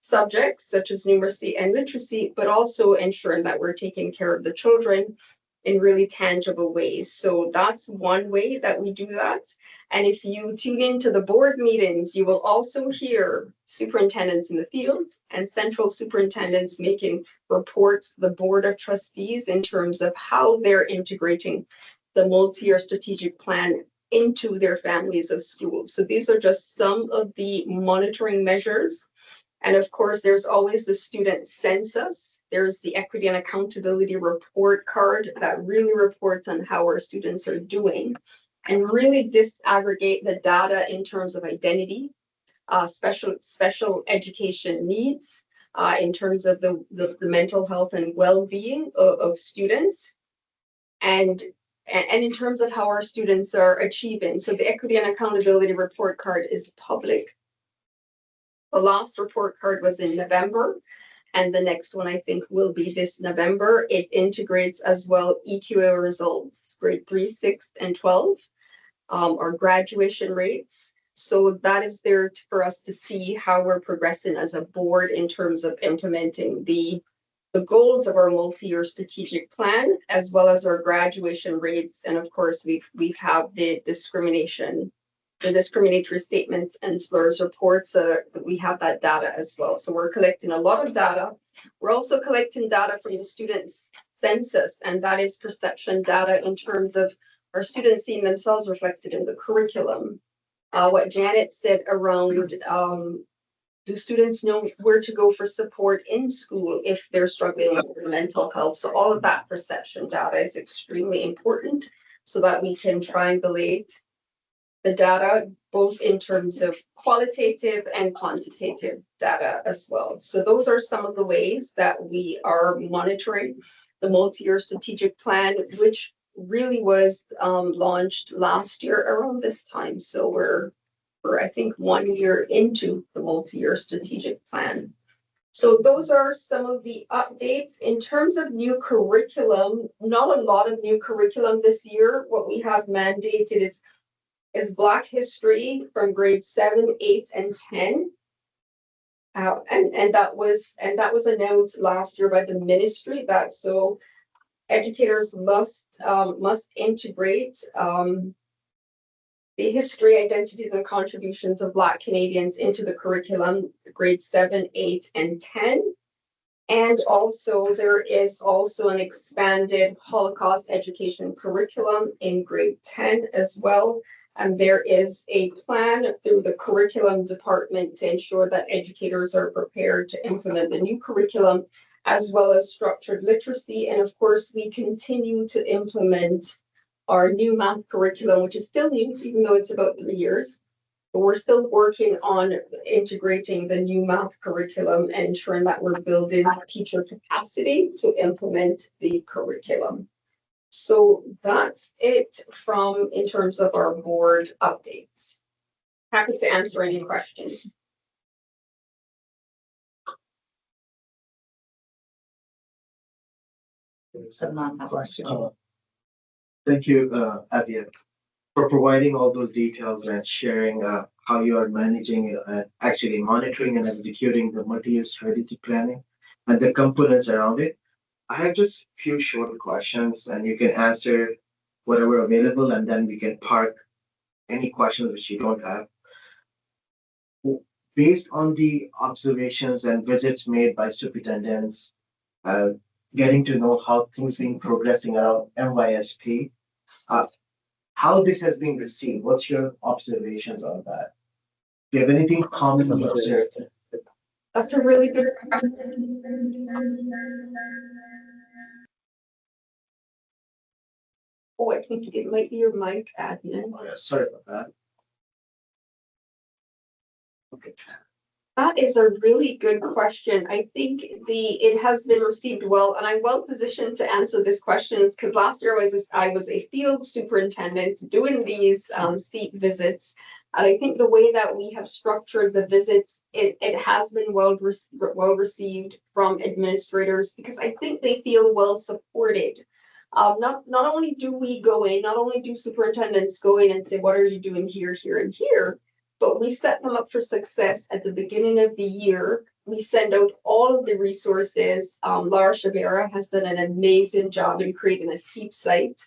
subjects such as numeracy and literacy, but also ensuring that we're taking care of the children in really tangible ways. So that's one way that we do that. And if you tune into the board meetings, you will also hear superintendents in the field and central superintendents making reports to the board of trustees in terms of how they're integrating the multi-year strategic plan into their families of schools. So these are just some of the monitoring measures. And of course, there's always the student census. There's the equity and accountability report card that really reports on how our students are doing and really disaggregate the data in terms of identity, special education needs, in terms of the mental health and well-being of students, and in terms of how our students are achieving. So the equity and accountability report card is public. The last report card was in November, and the next one I think will be this November. It integrates as well EQA results, grade 3, 6, and 12, our graduation rates. So that is there for us to see how we're progressing as a board in terms of implementing the the goals of our multi-year strategic plan, as well as our graduation rates. And of course, we've have the discriminatory statements and slurs reports. We have that data as well. So we're collecting a lot of data. We're also collecting data from the students' census, and that is perception data in terms of our students seeing themselves reflected in the curriculum. What Janet said around do students know where to go for support in school if they're struggling with their mental health? So all of that perception data is extremely important so that we can triangulate the data, both in terms of qualitative and quantitative data as well. So those are some of the ways that we are monitoring the multi-year strategic plan, which really was launched last year around this time. So we're I think 1 year into the multi-year strategic plan. So those are some of the updates. In terms of new curriculum, not a lot of new curriculum this year. What we have mandated is Black history from grades 7, 8, and 10. And that was announced last year by the ministry that so educators must integrate the history, identities, and contributions of Black Canadians into the curriculum, grades 7, 8, and 10. And also there is also an expanded Holocaust education curriculum in grade 10 as well. And there is a plan through the curriculum department to ensure that educators are prepared to implement the new curriculum, as well as structured literacy. And of course, we continue to implement our new math curriculum, which is still new, even though it's about 3 years. But we're still working on integrating the new math curriculum and ensuring that we're building teacher capacity to implement the curriculum. So that's it from in terms of our board updates. Happy to answer any questions.
Thank you, Adia, for providing all those details and sharing how you are managing actually monitoring and executing the multi-year strategic planning and the components around it. I have just a few short questions, and you can answer whatever available, and then we can park any questions which you don't have. Based on the observations and visits made by superintendents, getting to know how things been progressing around MYSP, how this has been received. What's your observations on that? Do you have anything commonly observed?
That's a really good question. Oh, I think it might be your mic, admin.
Oh, yeah, sorry about that. Okay.
That is a really good question. I think it has been received well, and I'm well positioned to answer this question because last year I was a field superintendent doing these seat visits, and I think the way that we have structured the visits, it has been well received from administrators because I think they feel well supported. Not only do we go in, not only do superintendents go in and say, what are you doing here, here, and here, but we set them up for success at the beginning of the year. We send out all of the resources. Laura Shabera has done an amazing job in creating a SEEP site.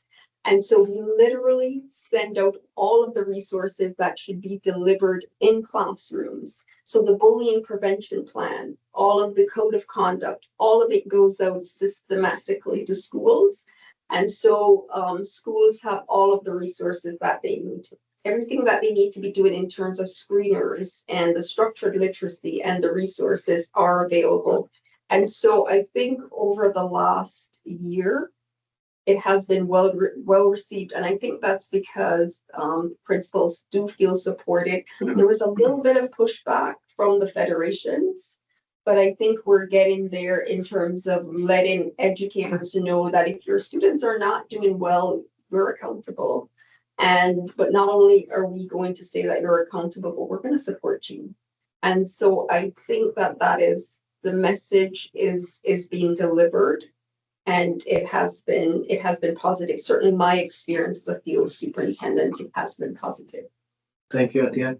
And so we literally send out all of the resources that should be delivered in classrooms. So the bullying prevention plan, all of the code of conduct, all of it goes out systematically to schools. And so schools have all of the resources that they need, everything that they need to be doing in terms of screeners and the structured literacy and the resources are available. And so I think over the last year, it has been well received. And I think that's because principals do feel supported. There was a little bit of pushback from the federations, but I think we're getting there in terms of letting educators know that if your students are not doing well, we're accountable. But not only are we going to say that you're accountable, but we're going to support you. And so I think that is the message is being delivered, and it has been positive. Certainly my experience as a field superintendent, it has been positive.
Thank you, Atiya.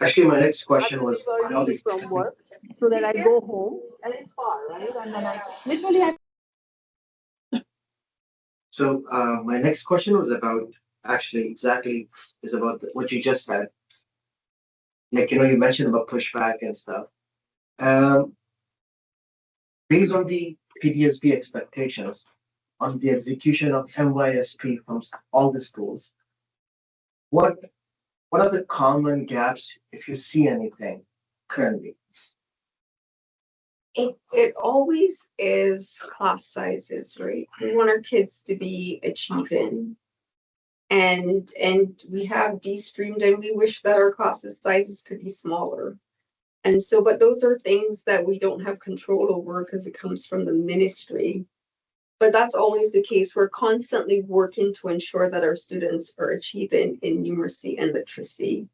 Actually, my next question was
from work so that I go home, and it's far,
right? And then I literally had.
So my next question was about actually exactly is about what you just said. Like you mentioned about pushback and stuff. Um, Based on the PDSB expectations on the execution of MYSP from all the schools, what what are the common gaps if you see anything currently?
It always is class sizes, right? We want our kids to be achieving. And we have de-streamed and we wish that our classes sizes could be smaller. And so, but those are things that we don't have control over because it comes from the ministry. But that's always the case. We're constantly working to ensure that our students are achieving in numeracy and literacy.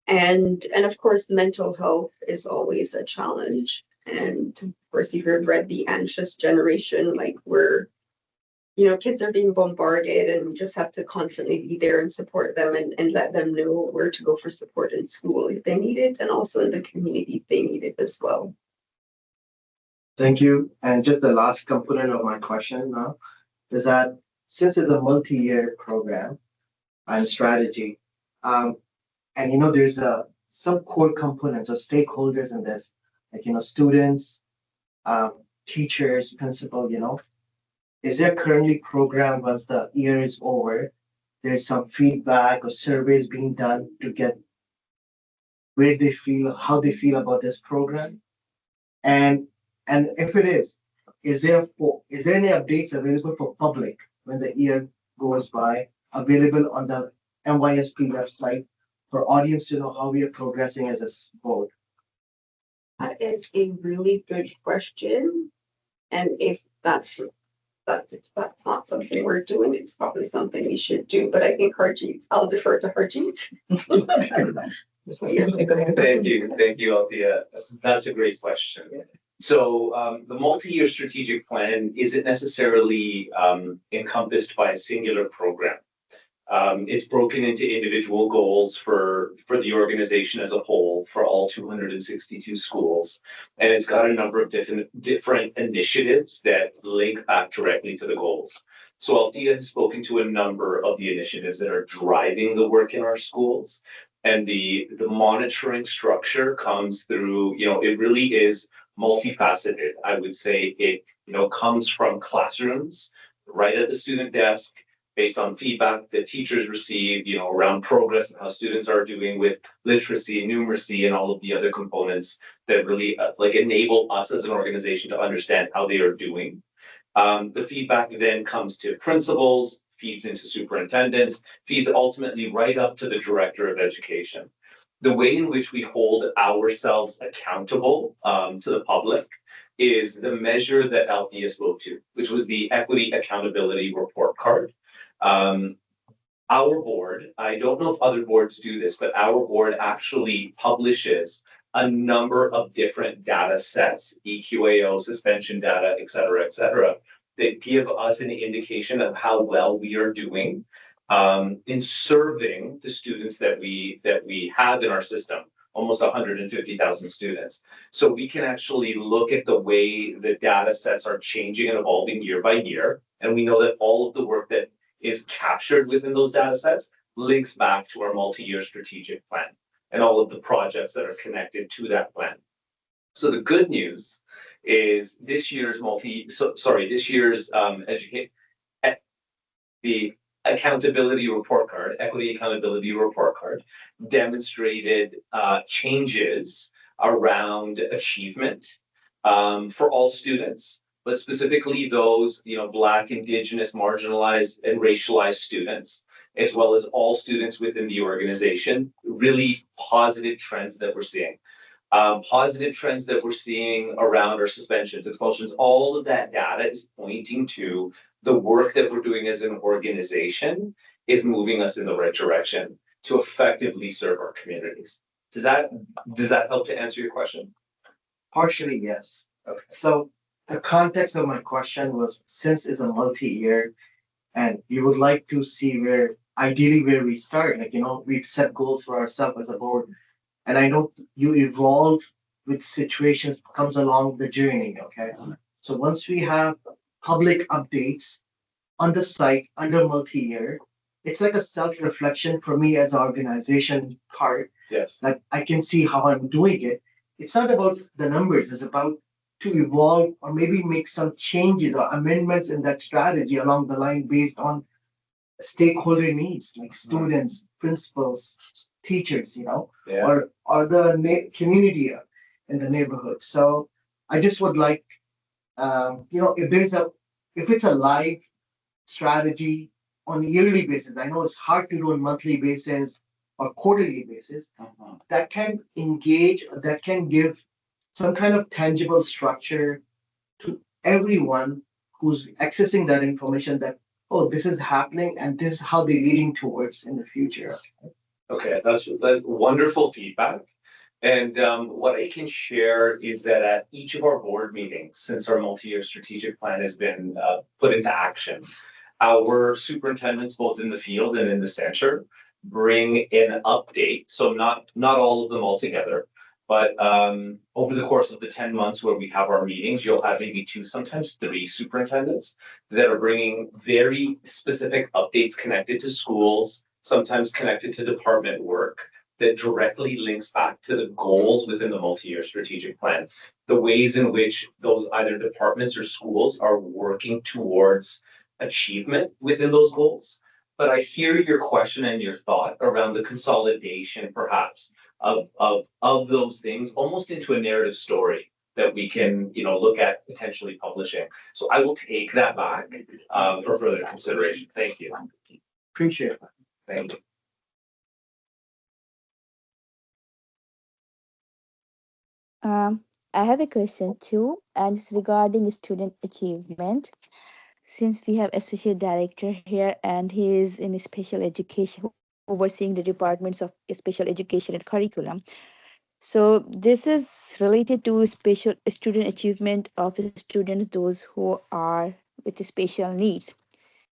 And of course, mental health is always a challenge. And of course, if you've read The Anxious Generation, like kids are being bombarded and we just have to constantly be there and support them and let them know where to go for support in school if they need it, and also in the community if they need it as well.
Thank you. And just the last component of my question now is that since it's a multi-year program and strategy, and there's some core components or stakeholders in this, like students, teachers, principal, is there currently program once the year is over? There's some feedback or surveys being done to get where they feel, how they feel about this program, and if it is there any updates available for public when the year goes by, available on the MYSP website for audience to know how we are progressing as a board?
That is a really good question. And if that's not something we're doing, it's probably something we should do. But I think Harjeet, I'll defer to Harjeet.
Thank you, Althea. That's a great question. So the multi-year strategic plan isn't necessarily encompassed by a singular program. It's broken into individual goals for the organization as a whole for all 262 schools. And it's got a number of different initiatives that link back directly to the goals. So Althea has spoken to a number of the initiatives that are driving the work in our schools. And the monitoring structure comes through, it really is multifaceted. I would say it, comes from classrooms, right at the student desk, based on feedback that teachers receive, around progress and how students are doing with literacy, numeracy, and all of the other components that really enable us as an organization to understand how they are doing. The feedback then comes to principals, feeds into superintendents, feeds ultimately right up to the director of education. The way in which we hold ourselves accountable to the public is the measure that Althea spoke to, which was the Equity Accountability Report Card. Our board, I don't know if other boards do this, but our board actually publishes a number of different data sets, EQAO, suspension data, et cetera, that give us an indication of how well we are doing in serving the students that we have in our system, almost 150,000 students. So we can actually look at the way the data sets are changing and evolving year by year. And we know that all of the work that is captured within those data sets links back to our multi-year strategic plan and all of the projects that are connected to that plan. So the good news is this year's the accountability report card, equity accountability report card, demonstrated changes around achievement for all students, but specifically those, Black, Indigenous, marginalized, and racialized students, as well as all students within the organization. Really positive trends that we're seeing. Positive trends that we're seeing around our suspensions, expulsions, all of that data is pointing to the work that we're doing as an organization is moving us in the right direction to effectively serve our communities. Does that help to answer your question?
Partially, yes. Okay. So the context of my question was, since it's a multi-year and you would like to see ideally where we start, we've set goals for ourselves as a board. And I know you evolve with situations comes along the journey. Okay. So once we have public updates on the site under multi-year, it's like a self-reflection for me as an organization part.
Yes.
Like I can see how I'm doing it. It's not about the numbers, it's about to evolve or maybe make some changes or amendments in that strategy along the line based on stakeholder needs, like students, principals, teachers,
Yeah.
or the community in the neighborhood. So I just would like, if it's a live strategy on a yearly basis. I know it's hard to do on monthly basis or quarterly basis. That can engage, that can give some kind of tangible structure to everyone who's accessing that information that, oh, this is happening and this is how they're leading towards in the future.
Okay, that's wonderful feedback. And what I can share is that at each of our board meetings, since our multi-year strategic plan has been put into action, our superintendents, both in the field and in the center, bring an update. So not all of them all together, but over the course of the 10 months where we have our meetings, you'll have maybe 2, sometimes 3 superintendents that are bringing very specific updates connected to schools, sometimes connected to department work that directly links back to the goals within the multi-year strategic plan, the ways in which those either departments or schools are working towards achievement within those goals. But I hear your question and your thought around the consolidation, perhaps, of those things almost into a narrative story that we can, look at potentially publishing. So I will take that back for further consideration. Thank you.
Appreciate it.
Thank you.
I have a question too, and it's regarding student achievement. Since we have associate director here and he is in special education, overseeing the departments of special education and curriculum. So this is related to special student achievement of students, those who are with special needs.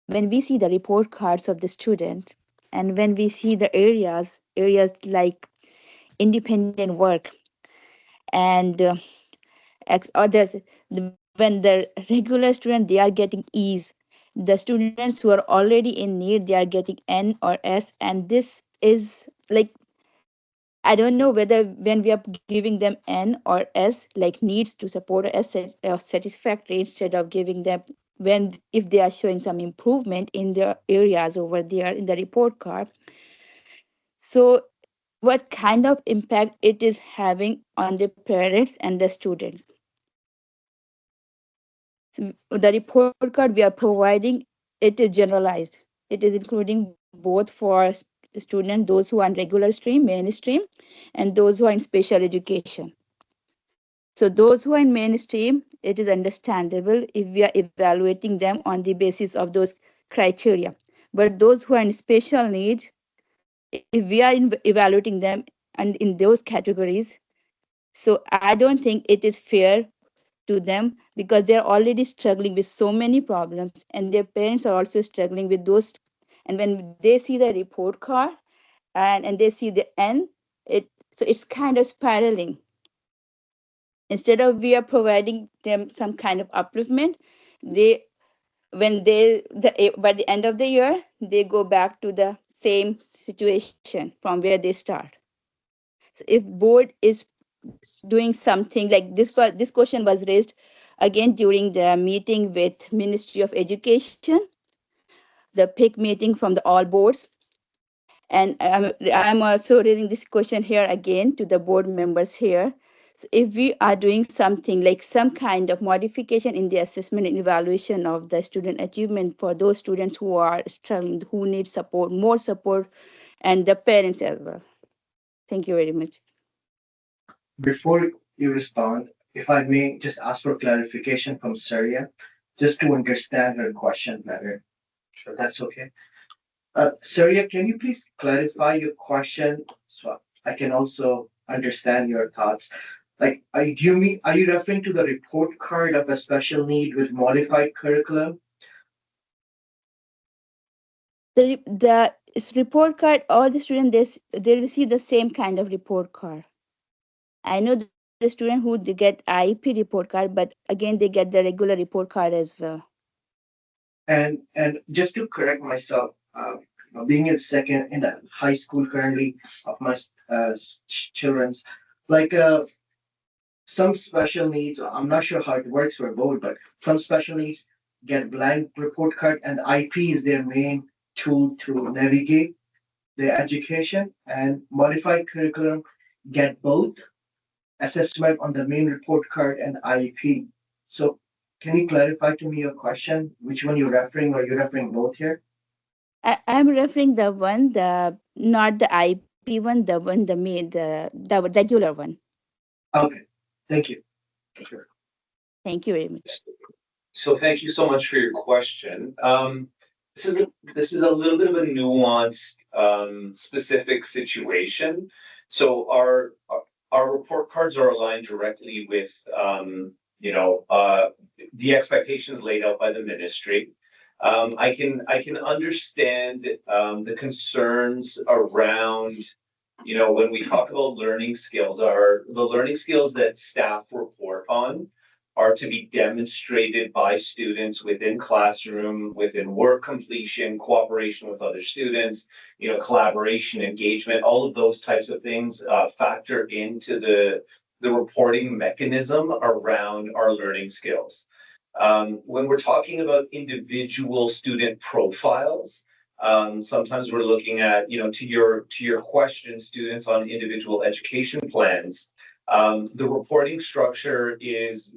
When we see the report cards of the student, and when we see the areas like independent work and others, when the regular student they are getting E's, the students who are already in need they are getting N or S, and this is like, I don't know whether when we are giving them N or S, like needs to support S satisfactory, instead of giving them when if they are showing some improvement in their areas over there in the report card. So what kind of impact it is having on the parents and the students? So the report card we are providing, it is generalized. It is including both for students, those who are in regular stream, mainstream, and those who are in special education. So those who are in mainstream, it is understandable if we are evaluating them on the basis of those criteria. But those who are in special needs, if we are evaluating them and in those categories, so I don't think it is fair to them because they're already struggling with so many problems and their parents are also struggling with those. And when they see the report card and they see the N, so it's kind of spiraling. Instead of we are providing them some kind of upliftment, they when by the end of the year they go back to the same situation from where they start. So if board is doing something like this question was raised again during the meeting with Ministry of Education, the PIC meeting from the all boards. And I'm also raising this question here again to the board members here. So if we are doing something like some kind of modification in the assessment and evaluation of the student achievement for those students who are struggling, who need support, more support, and the parents as well. Thank you very much.
Before you respond, if I may just ask for clarification from Surya, just to understand her question better. Sure, that's okay. Surya, can you please clarify your question so I can also understand your thoughts? Like, are you referring to the report card of a special need with modified curriculum?
The report card, all the students they receive the same kind of report card. I know the student who get IEP report card, but again they get the regular report card as well.
And just to correct myself, being in second in a high school currently of my children's, like some special needs. I'm not sure how it works for both, but some special needs get blank report card, and IP is their main tool to navigate their education. And modified curriculum get both assessment on the main report card and IEP. So can you clarify to me your question? Which one you're referring, or you're referring both here?
I'm referring the one, the not the IP one, the one the main, the regular one.
Okay, thank you. Sure.
Thank you very much.
So thank you so much for your question. This is a little bit of a nuanced, specific situation. So our report cards are aligned directly with, the expectations laid out by the ministry. I can understand the concerns around, when we talk about learning skills, the learning skills that staff report on are to be demonstrated by students within classroom, within work completion, cooperation with other students, collaboration, engagement, all of those types of things factor into the reporting mechanism around our learning skills. When we're talking about individual student profiles, sometimes we're looking at, to your question, students on individual education plans. The reporting structure is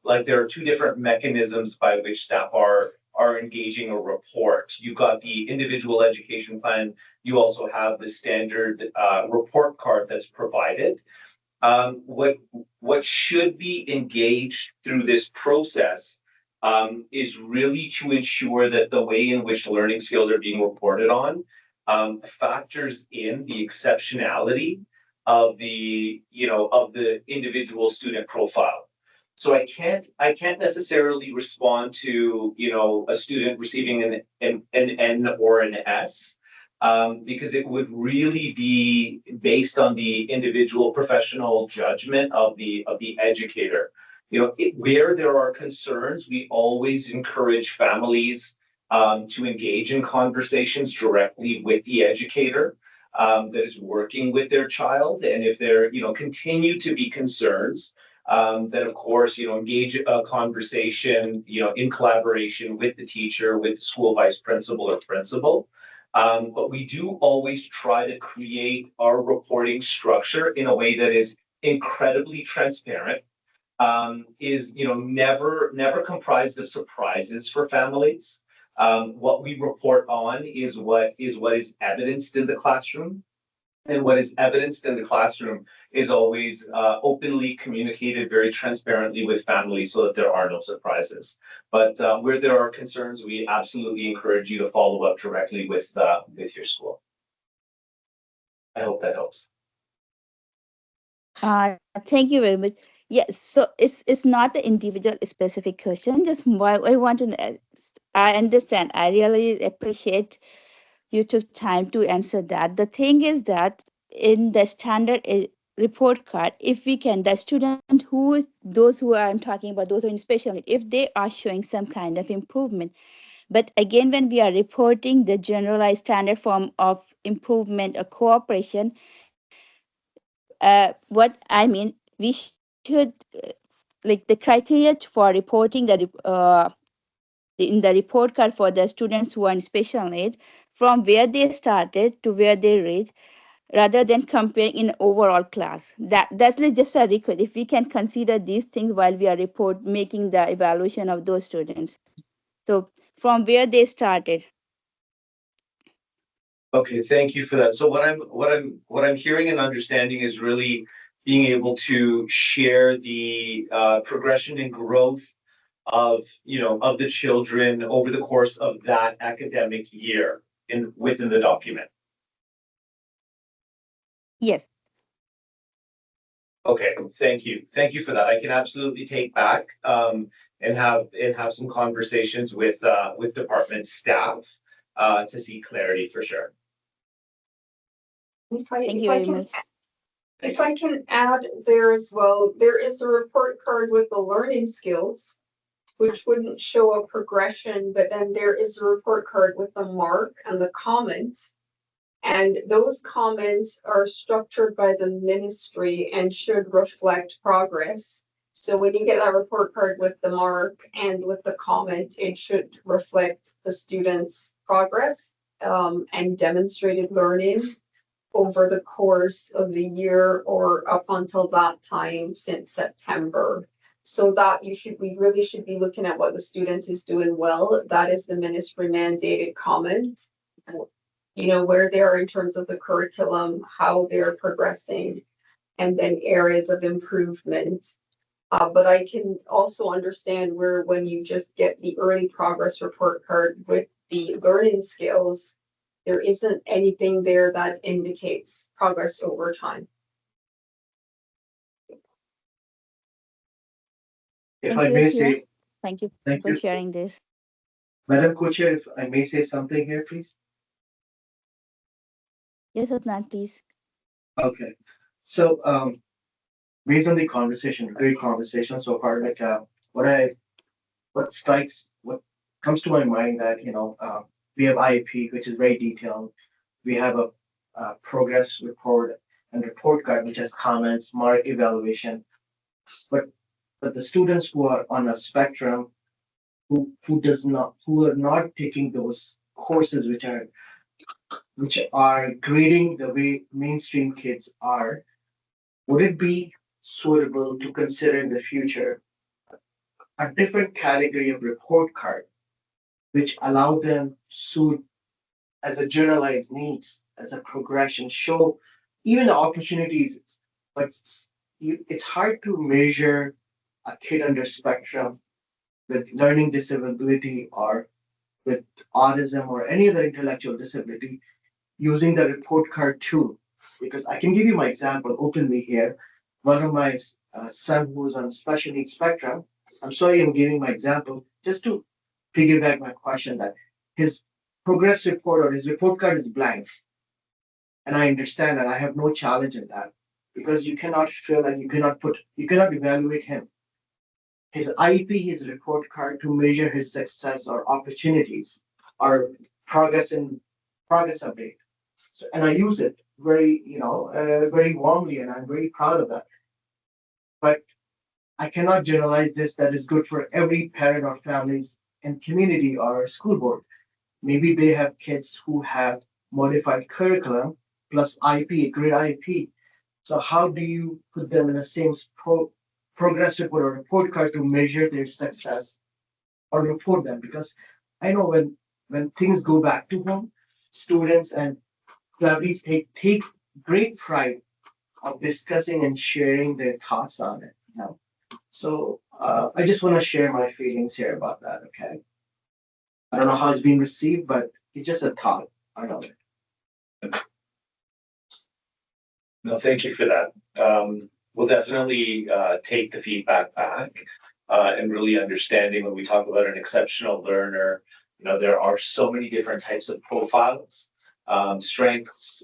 like there are two different mechanisms by which staff are engaging a report. You've got the individual education plan. You also have the standard report card that's provided. What should be engaged through this process is really to ensure that the way in which learning skills are being reported on factors in the exceptionality of the individual student profile. So I can't necessarily respond to a student receiving an N or an S. Because it would really be based on the individual professional judgment of the educator. Where there are concerns, we always encourage families to engage in conversations directly with the educator that is working with their child. And if there continue to be concerns, then of course engage a conversation in collaboration with the teacher, with the school vice principal or principal. But we do always try to create our reporting structure in a way that is incredibly transparent, is never comprised of surprises for families. What we report on is what is evidenced in the classroom. And what is evidenced in the classroom is always openly communicated very transparently with families so that there are no surprises. But where there are concerns, we absolutely encourage you to follow up directly with your school. I hope that helps.
Thank you very much. Yes, so it's not an individual specific question. Just why I want to. I understand. I really appreciate you took time to answer that. The thing is that in the standard report card, if we can, the student those who I'm talking about, those who are in special need, if they are showing some kind of improvement. But again, when we are reporting the generalized standard form of improvement or cooperation, what I mean, we should, like the criteria for reporting in the report card for the students who are in special need, from where they started to where they reached, rather than comparing in overall class. That's just a request. If we can consider these things while we are making the evaluation of those students. So from where they started.
Okay, thank you for that. So what I'm hearing and understanding is really being able to share the progression and growth of the children over the course of that academic year within the document.
Yes.
Okay, thank you. Thank you for that. I can absolutely take back and have some conversations with department staff to see clarity for sure.
Thank you very much.
If I can add there as well, there is a report card with the learning skills, which wouldn't show a progression, but then there is a report card with the mark and the comments. And those comments are structured by the ministry and should reflect progress. So when you get that report card with the mark and with the comment, it should reflect the student's progress and demonstrated learning over the course of the year or up until that time since September. So that we really should be looking at what the student is doing well. That is the ministry mandated comment. You know, where they are in terms of the curriculum, how they're progressing, and then areas of improvement. But I can also understand where when you just get the early progress report card with the learning skills, there isn't anything there that indicates progress over time.
If
Thank
I
you,
may
Akira.
say,
Thank you
thank
for
you.
sharing this.
Madam Co-Chair, if I may say something here, please.
Yes, Adnan, please.
Okay. So, based on the conversation, great conversation so far, like, what comes to my mind that, we have IEP, which is very detailed. We have a progress report and report card, which has comments, mark, evaluation. But the students who are on a spectrum, who are not taking those courses, which are grading the way mainstream kids are, would it be suitable to consider in the future a different category of report card, which allow them suit as a generalized needs, as a progression, show even the opportunities, but it's hard to measure a kid under spectrum with learning disability or with autism or any other intellectual disability using the report card tool. Because I can give you my example openly here. One of my son who's on special needs spectrum, I'm sorry I'm giving my example, just to piggyback my question that his progress report or his report card is blank. And I understand and I have no challenge in that because you cannot fill and you cannot evaluate him. His IEP, his report card to measure his success or opportunities or progress update. So, and I use it very warmly, and I'm very proud of that. But I cannot generalize this that is good for every parent or families and community or school board. Maybe they have kids who have modified curriculum plus IP, great IP. So how do you put them in the same progress report or report card to measure their success or report them? Because I know when things go back to home, students and families take great pride of discussing and sharing their thoughts on it. So I just want to share my feelings here about that. Okay, I don't know how it's being received, but it's just a thought. I know it.
No, thank you for that. We'll definitely take the feedback back and really understanding when we talk about an exceptional learner, there are so many different types of profiles, strengths,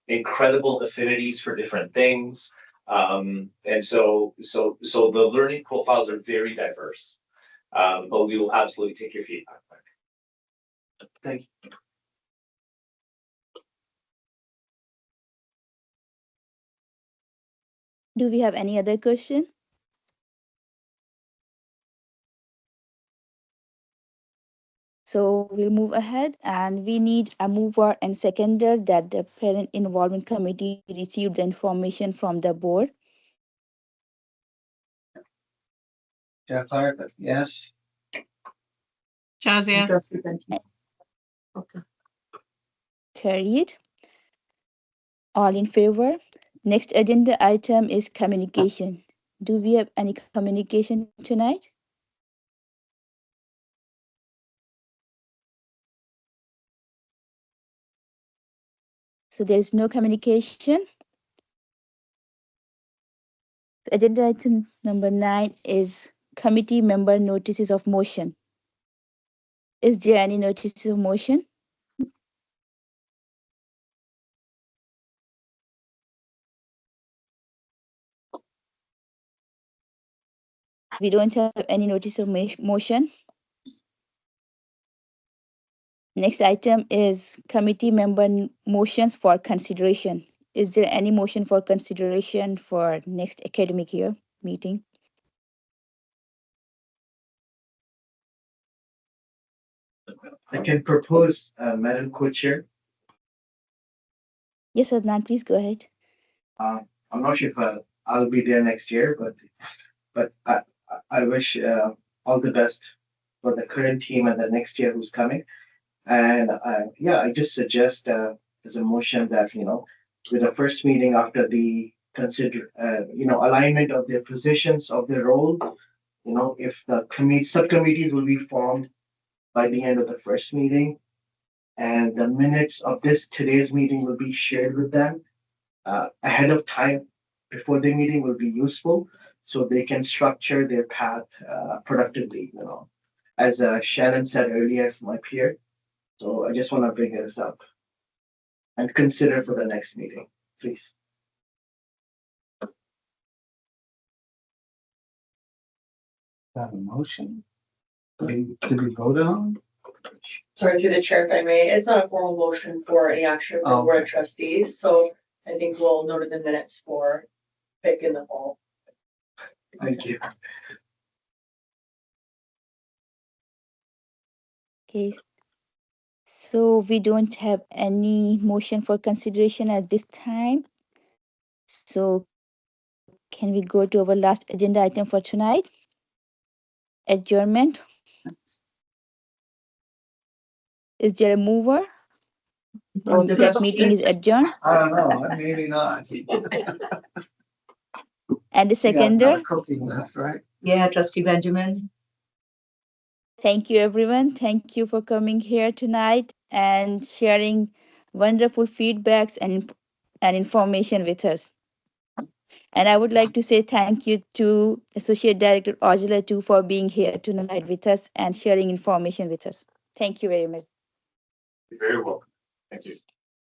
incredible affinities for different things. And so the learning profiles are very diverse, but we will absolutely take your feedback back.
Thank you.
Do we have any other question? So we'll move ahead and we need a mover and seconder that the parent involvement committee received the information from the board.
Jeff Clark, yes.
Shazia.
Okay.
Carried. All in favor. Next agenda item is communication. Do we have any communication tonight? So there is no communication. Agenda item number 9 is committee member notices of motion. Is there any notices of motion? We don't have any notice of motion. Next item is committee member motions for consideration. Is there any motion for consideration for next academic year meeting?
I can propose, Madam Co-Chair.
Yes, Adnan, please go ahead.
I'm not sure if I'll be there next year, but I wish all the best for the current team and the next year who's coming. And yeah, I just suggest as a motion that, with the first meeting after the alignment of their positions of their role, if the subcommittees will be formed by the end of the first meeting, and the minutes of today's meeting will be shared with them ahead of time before the meeting will be useful, so they can structure their path productively. As Shannon said earlier from my peer. So I just want to bring this up and consider for the next meeting, please.
That a motion? Did we vote on?
Sorry, through the chair, if I may, it's not a formal motion for any action from the Board of Trustees, so I think we'll note in the minutes for PIC in the fall.
Thank you.
Okay. So we don't have any motion for consideration at this time. So can we go to our last agenda item for tonight? Adjournment. Is there a mover? That meeting is adjourned.
I don't know, maybe not.
And the seconder?
Cooking left, right?
Yeah, Trustee Benjamin.
Thank you, everyone. Thank you for coming here tonight and sharing wonderful feedbacks and information with us. And I would like to say thank you to Associate Director Ojala too for being here tonight with us and sharing information with us. Thank you very much.
You're very welcome. Thank you.